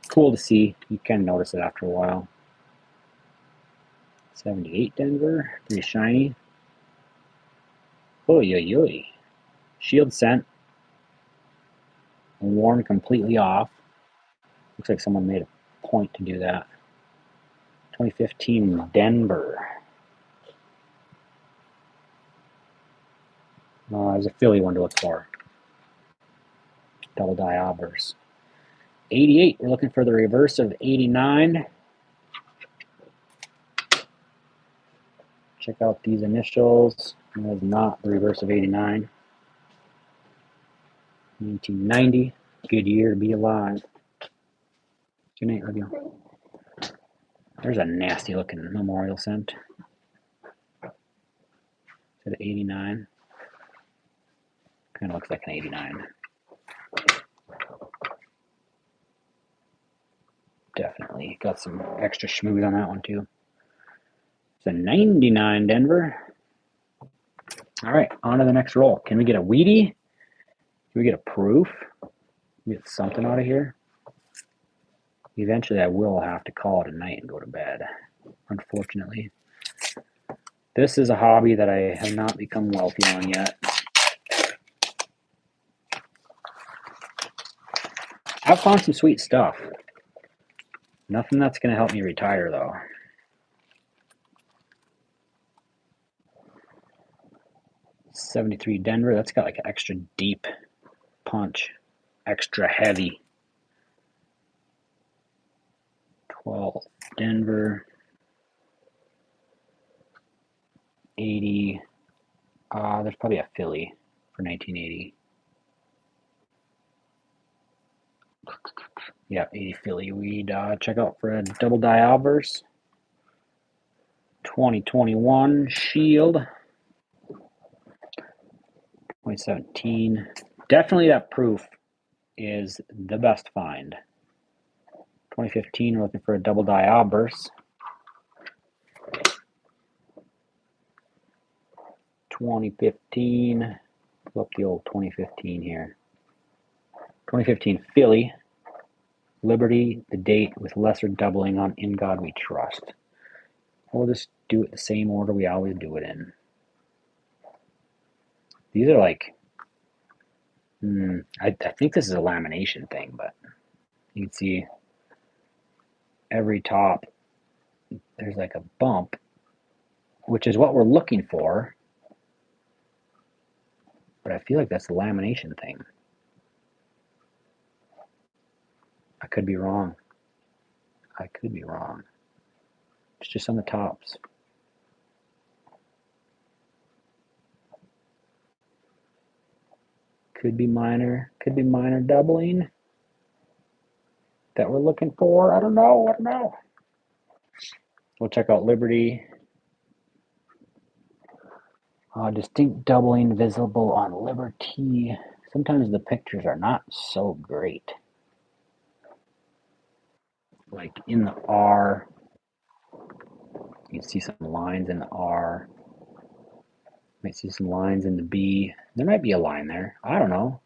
Cool to see. You kind of notice it after a while. 78 Denver, pretty shiny. Oy oy oy. Shield scent. Worn completely off. Looks like someone made a point to do that. 2015 Denver. There's a Philly one to look for. Double die obverse. 88, we're looking for the reverse of 89. Check out these initials. That is not the reverse of 89. 1990, good year to be alive. Good night, love you. There's a nasty looking memorial cent. Is it 89? Kind of looks like an 89. Definitely got some extra schmooze on that one too. It's a 99 Denver. All right, on to the next roll. Can we get a Wheatie? Can we get a proof? Can we get something out of here? Eventually I will have to call it a night and go to bed, unfortunately. This is a hobby that I have not become wealthy on yet. I've found some sweet stuff. Nothing that's going to help me retire, though. '73 Denver, that's got like an extra deep punch, extra heavy. 12 Denver, 80. There's probably a Philly for 1980. Yeah, 80 Philly. We'd check out for a double die obverse. 2021 Shield. 2017. Definitely that proof is the best find. 2015, we're looking for a double die obverse. 2015, pull up the old 2015 here. 2015 Philly, Liberty, the date with lesser doubling on In God We Trust. We'll just do it the same order we always do it in. These are like, I think this is a lamination thing, but you can see every top, there's like a bump, which is what we're looking for. But I feel like that's the lamination thing. I could be wrong. I could be wrong. It's just on the tops. Could be minor doubling that we're looking for. I don't know. We'll check out Liberty. Distinct doubling visible on Liberty. Sometimes the pictures are not so great. Like in the R, you can see some lines in the R. Might see some lines in the B. There might be a line there. I don't know.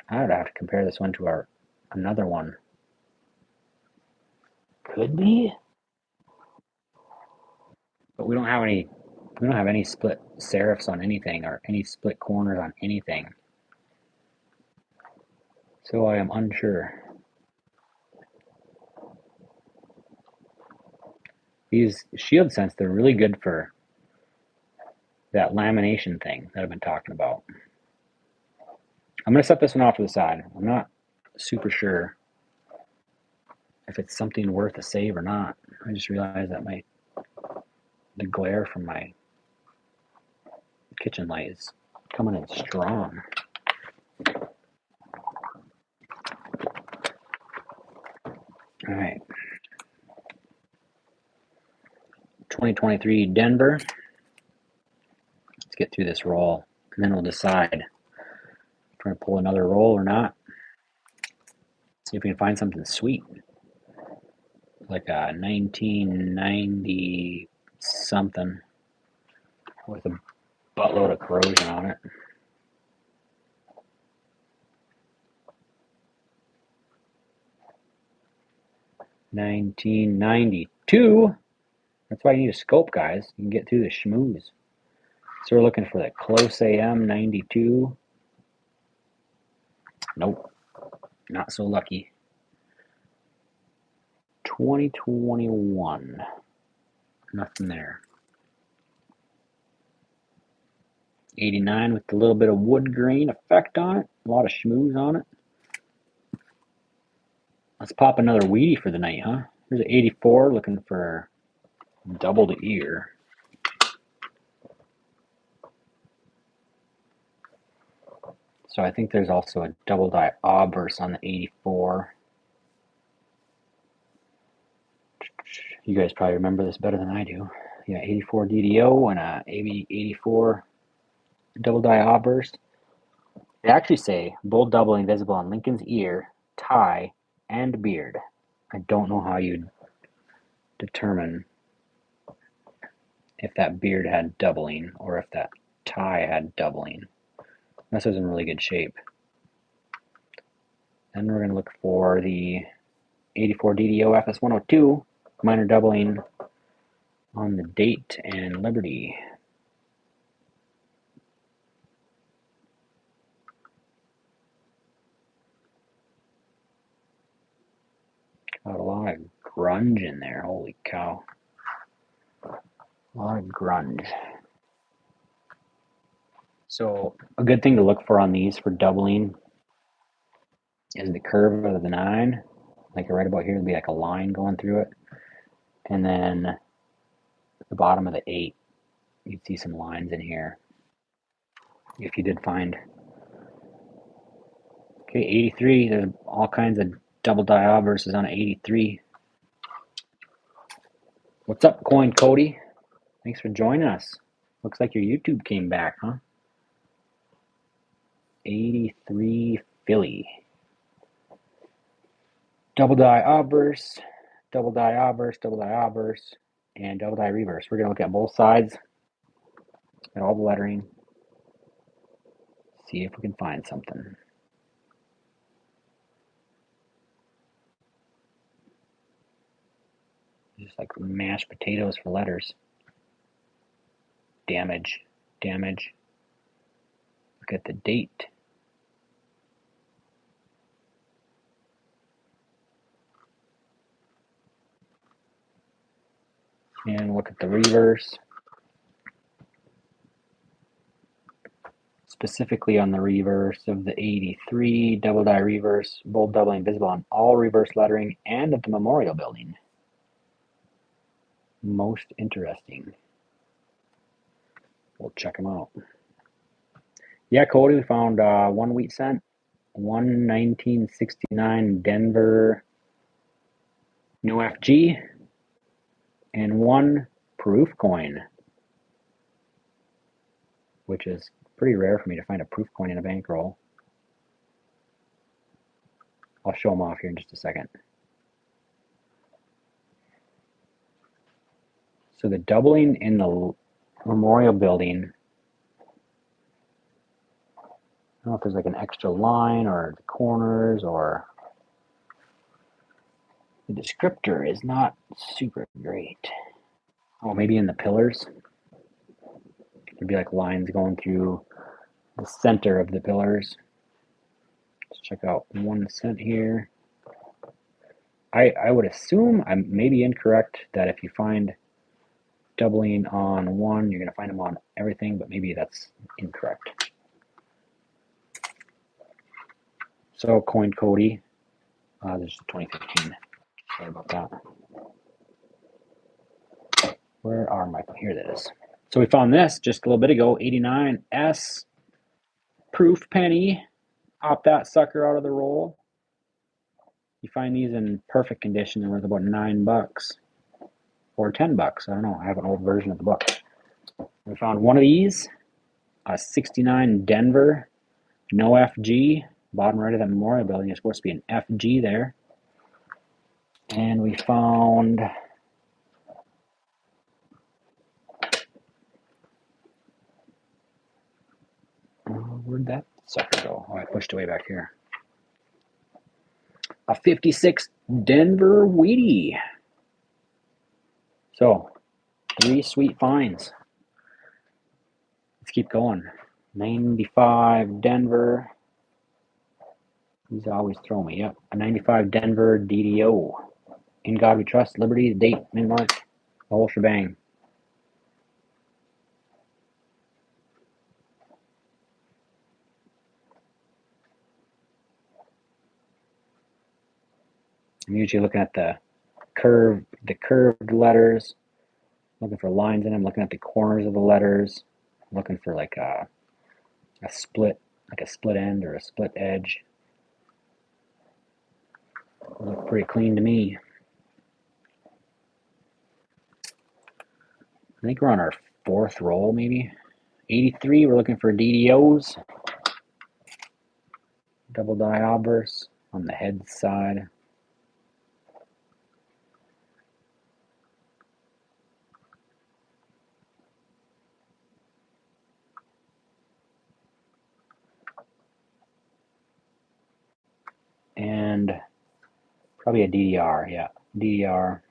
I would have to compare this one to another one. Could be, but we don't have any split serifs on anything or any split corners on anything. So I am unsure. These shield scents, they're really good for that lamination thing that I've been talking about. I'm going to set this one off to the side. I'm not super sure if it's something worth a save or not. I just realized that the glare from my kitchen light is coming in strong. All right. 2023 Denver. Let's get through this roll, and then we'll decide if we're going to pull another roll or not. See if we can find something sweet. Like a 1990 something with a buttload of corrosion on it. $1992. That's why you need a scope, guys. You can get through the schmooze. So we're looking for the Close AM 92. Nope, not so lucky. 2021. Nothing there. 89 with a little bit of wood grain effect on it. A lot of schmooze on it. Let's pop another Wheatie for the night, huh? Here's an 84 looking for double the ear. So I think there's also a double die obverse on the 84. You guys probably remember this better than I do. Yeah, 84 DDO and a 84 double die obverse. They actually say bold doubling visible on Lincoln's ear, tie, and beard. I don't know how you'd determine if that beard had doubling or if that tie had doubling. This was in really good shape. Then we're going to look for the 84 DDO FS102, minor doubling on the date and Liberty. Got a lot of grunge in there, holy cow. A lot of grunge. So a good thing to look for on these for doubling is the curve of the 9. Like right about here, there'll be like a line going through it. And then the bottom of the 8, you'd see some lines in here. If you did find. Okay, 83, there's all kinds of double die obverses on an 83. What's up, Coin Cody? Thanks for joining us. Looks like your YouTube came back, huh? 83 Philly. Double die obverse, double die obverse, double die obverse, and double die reverse. We're going to look at both sides, at all the lettering, see if we can find something. Just like mashed potatoes for letters. Damage, damage. Look at the date. And look at the reverse. Specifically on the reverse of the 83, double die reverse, bold doubling visible on all reverse lettering and at the Memorial Building. Most interesting. We'll check them out. Yeah, Cody, we found one wheat cent, one 1969 Denver New FG, and one proof coin, which is pretty rare for me to find a proof coin in a bankroll. I'll show them off here in just a second. So the doubling in the Memorial Building, I don't know if there's like an extra line or the corners or the descriptor is not super great. Oh, maybe in the pillars. There'd be like lines going through the center of the pillars. Let's check out 1 cent here. I would assume, I may be incorrect, that if you find doubling on one, you're going to find them on everything, but maybe that's incorrect. So, Coin Cody, this is 2015. Sorry about that. Where are my, here it is. So we found this just a little bit ago, 89S proof penny. Pop that sucker out of the roll. You find these in perfect condition, they're worth about $9 or $10. I don't know. I have an old version of the book. We found one of these, a 69 Denver, no FG, bottom right of that Memorial Building. It's supposed to be an FG there. And we found where'd that sucker go? Oh, I pushed it way back here. A 56 Denver Wheatie. So, 3 sweet finds. Let's keep going. 95 Denver. These always throw me. Yep. A 95 Denver DDO. In God We Trust. Liberty, the date, mint mark, the whole shebang. I'm usually looking at the curved letters, looking for lines in them, looking at the corners of the letters, looking for like a split, like a split end or a split edge. Look pretty clean to me. I think we're on our fourth roll, maybe. 83, we're looking for DDOs. Double die obverse on the head side. And probably a DDR, yeah. DDR.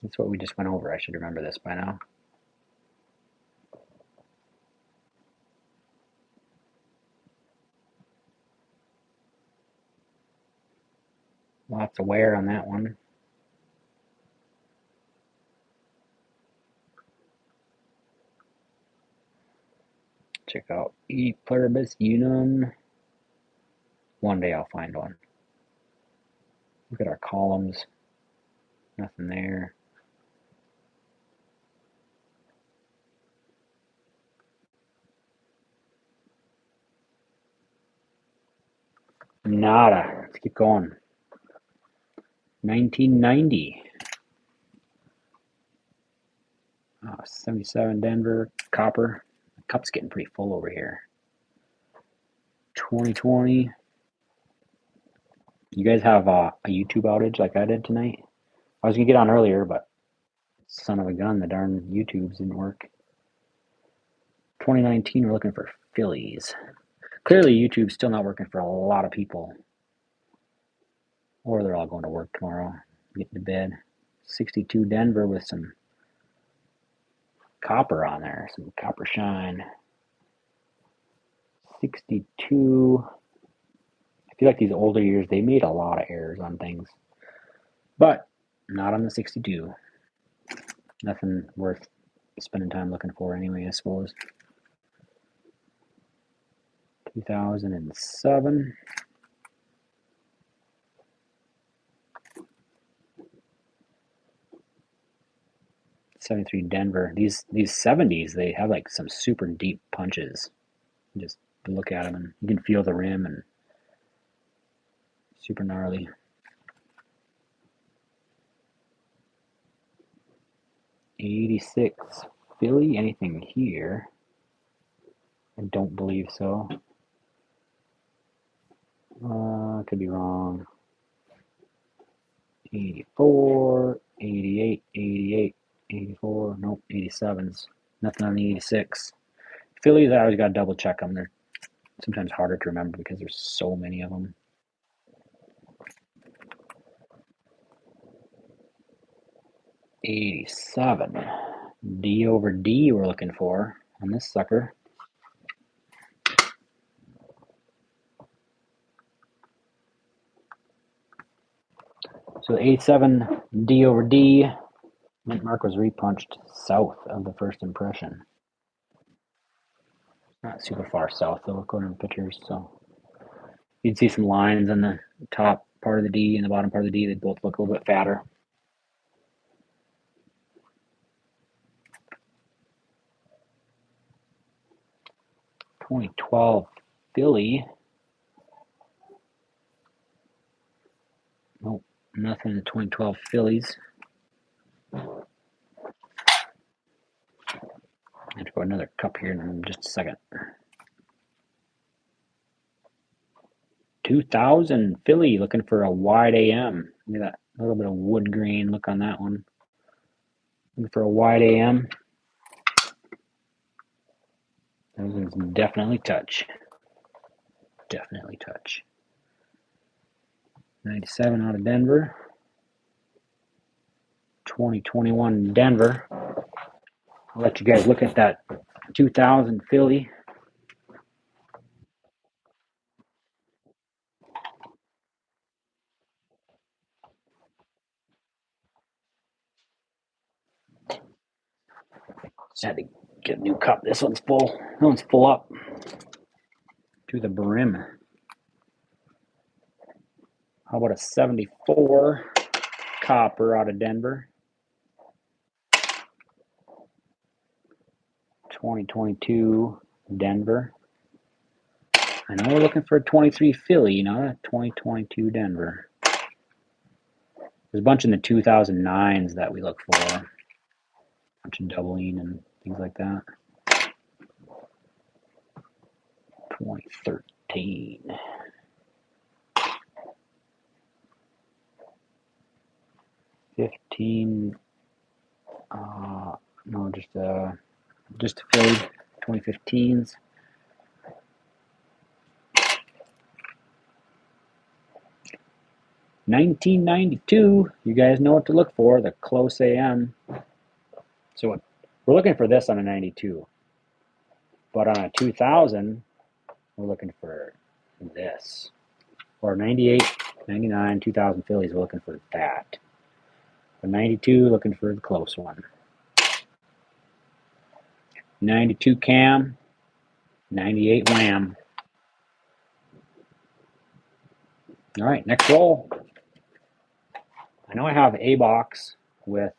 That's what we just went over. I should remember this by now. Lots of wear on that one. Check out E pluribus unum. One day I'll find one. Look at our columns. Nothing there. Nada. Let's keep going. 1990. 77 Denver. Copper. The cup's getting pretty full over here. 2020. You guys have a YouTube outage like I did tonight? I was going to get on earlier, but son of a gun, the darn YouTubes didn't work. 2019, we're looking for Phillies. Clearly, YouTube's still not working for a lot of people. Or they're all going to work tomorrow, getting to bed. 62 Denver with some copper on there, some copper shine. 62. I feel like these older years, they made a lot of errors on things. But not on the 62. Nothing worth spending time looking for anyway, I suppose. 2007. '73 Denver. These 70s, they have like some super deep punches. You just look at them and you can feel the rim and super gnarly. 86 Philly. Anything here? I don't believe so. Could be wrong. 84, 88, 88, 84. Nope, 87s. Nothing on the 86. Phillies, I always got to double check them. They're sometimes harder to remember because there's so many of them. 87. D over D we're looking for on this sucker. So 87 D over D. Mint mark was repunched south of the first impression. Not super far south though, according to pictures. So you'd see some lines on the top part of the D and the bottom part of the D. They both look a little bit fatter. .12 Philly. Nope, nothing in the 2012 Phillies. I have to go another cup here in just a second. 2000 Philly, looking for a wide AM. Look at that, a little bit of wood grain look on that one. Looking for a wide AM. Those ones definitely touch. Definitely touch. 97 out of Denver. 2021 Denver. I'll let you guys look at that 2000 Philly. Just had to get a new cup. This one's full. That one's full up to the brim. How about a 74 copper out of Denver? 2022 Denver. I know we're looking for a 23 Philly, not a 2022 Denver. There's a bunch in the 2009s that we look for. A bunch of doubling and things like that. 2013. No, just a Philly, 2015s. $19.92. You guys know what to look for. The close AM. So we're looking for this on a 92, but on a 2000, we're looking for this. Or 98, 99, 2000 Phillies, we're looking for that. But 92, looking for the close one. 92 Cam, 98 Wham. All right, next roll. I know I have a box with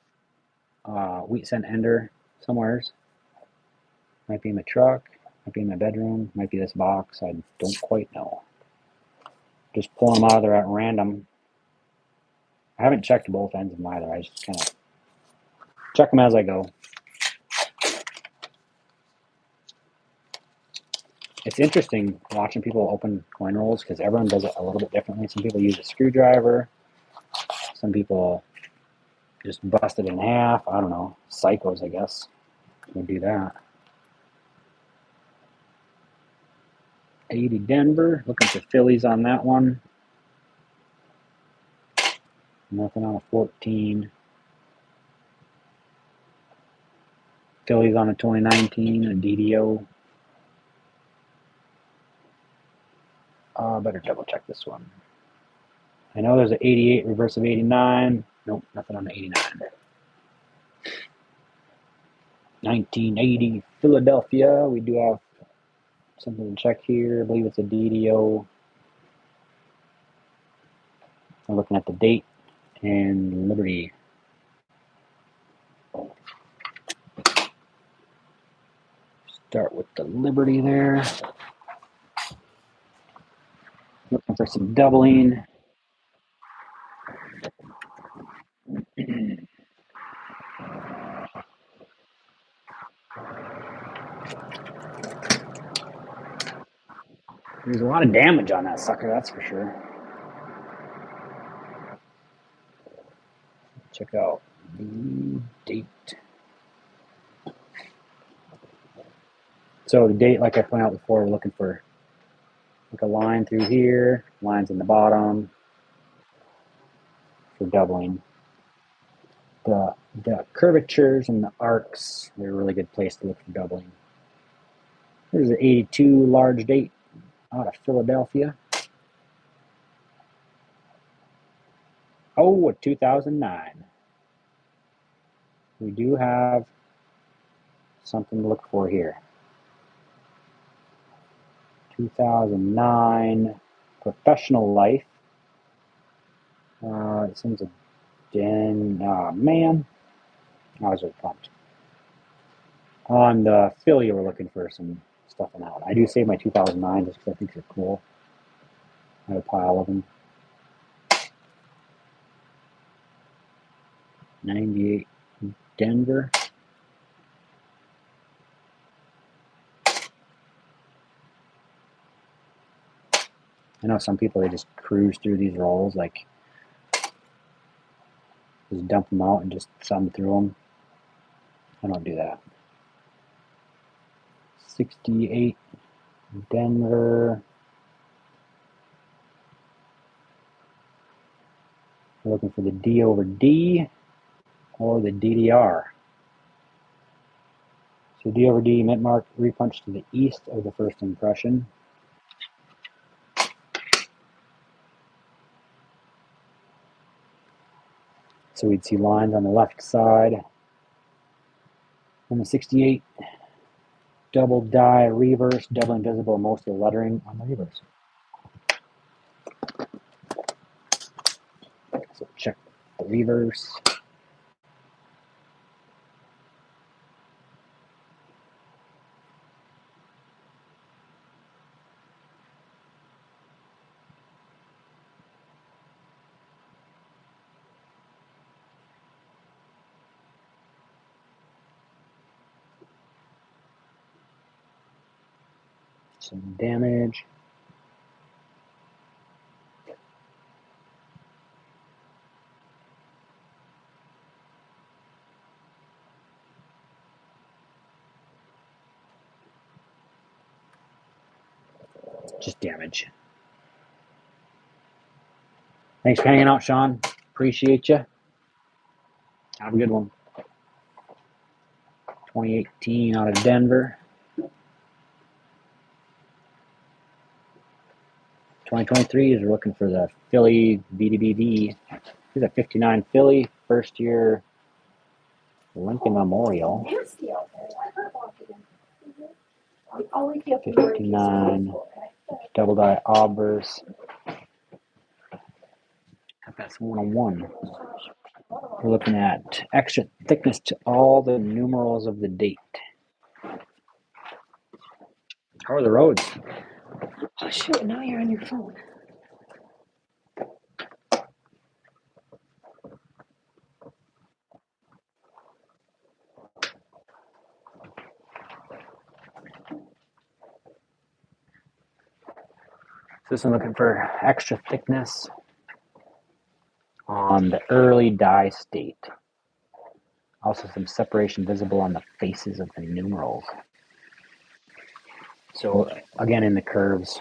Wheat Scent Ender somewheres. Might be in the truck, might be in my bedroom, might be this box. I don't quite know. Just pulling them out of there at random. I haven't checked both ends of them either. I just kind of check them as I go. It's interesting watching people open coin rolls because everyone does it a little bit differently. Some people use a screwdriver. Some people just bust it in half. I don't know. Psychos, I guess, would do that. 80 Denver. Looking for Phillies on that one. Nothing on a 14. Phillies on a 2019, a DDO. Better double check this one. I know there's an 88 reverse of 89. Nope, nothing on the 89. 1980 Philadelphia. We do have something to check here. I believe it's a DDO. I'm looking at the date and Liberty. Start with the Liberty there. Looking for some doubling. There's a lot of damage on that sucker, that's for sure. Check out the date. So the date, like I pointed out before, we're looking for like a line through here, lines in the bottom for doubling. The curvatures and the arcs, they're a really good place to look for doubling. There's an 82 large date out of Philadelphia. Oh, a 2009. We do have something to look for here. 2009 Professional Life. It seems a man. I was really pumped. On the Philly, we're looking for some stuff on that one. I do save my 2009 just because I think they're cool. I have a pile of them. 98 Denver. I know some people, they just cruise through these rolls, like just dump them out and just thumb through them. I don't do that. 68 Denver. We're looking for the D over D or the DDR. So D over D, mint mark, repunch to the east of the first impression. So we'd see lines on the left side. On the 68, double die reverse, double invisible, most of the lettering on the reverse. So check the reverse. Some damage. Just damage. Thanks for hanging out, Sean. Appreciate you. Have a good one. 2018 out of Denver. 2023 is looking for the Philly BDBV. He's a 59 Philly, first year Lincoln Memorial. 59 double die obverse. FS 101. We're looking at extra thickness to all the numerals of the date. How are the roads? Oh shoot, now you're on your phone. So this one looking for extra thickness on the early die state. Also some separation visible on the faces of the numerals. So again, in the curves,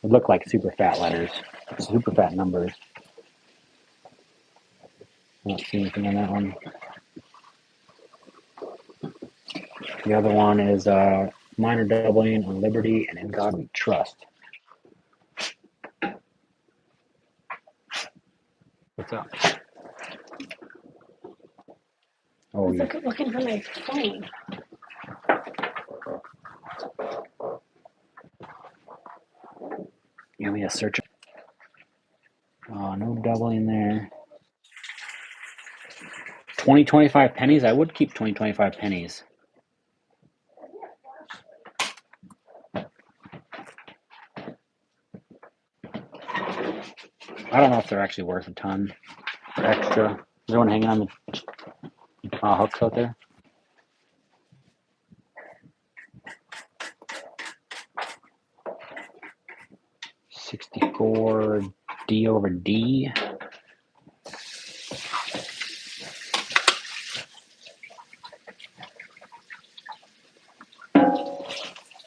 it look like super fat letters, super fat numbers. I don't see anything on that one. The other one is minor doubling on Liberty and In God We Trust. What's up? Oh, I was looking for my phone. You want me to search? No doubling there. 20, 25 pennies? I would keep 20, 25 pennies. I don't know if they're actually worth a ton extra. Is everyone hanging on the hooks out there? $64 D over D.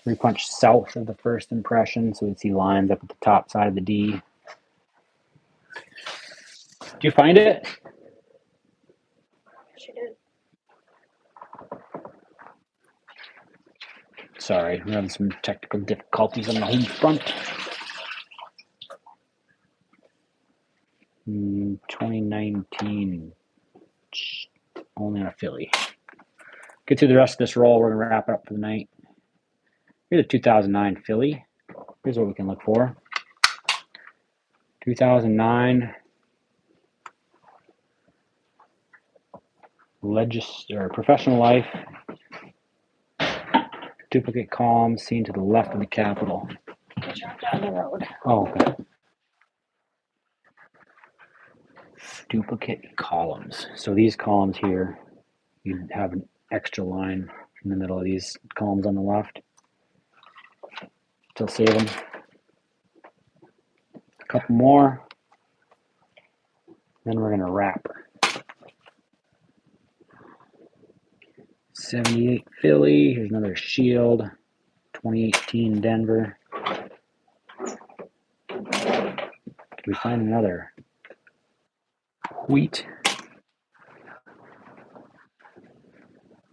We punch south of the first impression, so we'd see lines up at the top side of the D. Did you find it? She did. Sorry, we're having some technical difficulties on the home front. 2019, only on a Philly. Get through the rest of this roll. We're going to wrap it up for the night. Here's a 2009 Philly. Here's what we can look for. 2009 professional life. Duplicate columns seen to the left of the Capitol. Down the road. Oh, okay. Duplicate columns. So these columns here, you have an extra line in the middle of these columns on the left. So save them. A couple more. Then we're going to wrap. 78 Philly. Here's another shield. 2018 Denver. Can we find another wheat?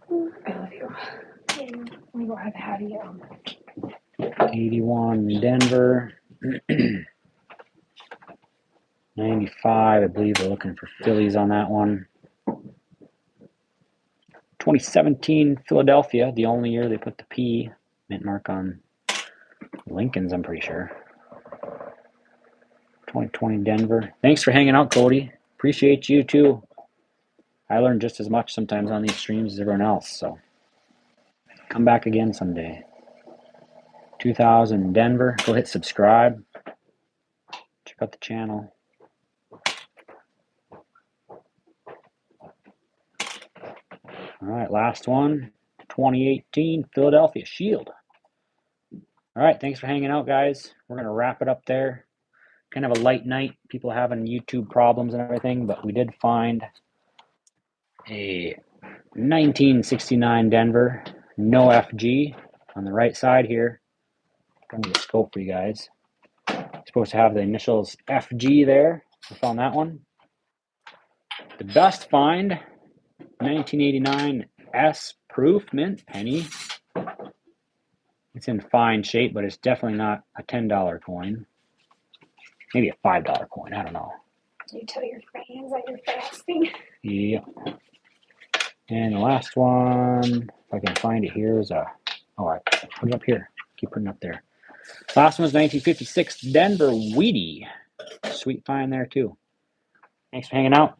I love you. Let me go have Hattie. 81 Denver. 95, I believe we're looking for Phillies on that one. 2017 Philadelphia, the only year they put the P mint mark on Lincoln's, I'm pretty sure. 2020 Denver. Thanks for hanging out, Cody. appreciate you too. I learn just as much sometimes on these streams as everyone else, so come back again someday. 2000 Denver. Go hit subscribe. Check out the channel. All right, last one. 2018 Philadelphia Shield. All right, thanks for hanging out, guys. We're going to wrap it up there. Kind of a light night. People having YouTube problems and everything, but we did find a 1969 Denver, no FG on the right side here. Got the scope for you guys. It's supposed to have the initials FG there. We found that one. The best find, 1989 S proof mint penny. It's in fine shape, but it's definitely not a $10 coin. Maybe a $5 coin. I don't know. Do you tell your friends that you're fasting? Yep. And the last one, if I can find it here, is a. Oh, I put it up here. Keep putting it up there. Last one was 1956 Denver Wheatie. Sweet find there too. Thanks for hanging out.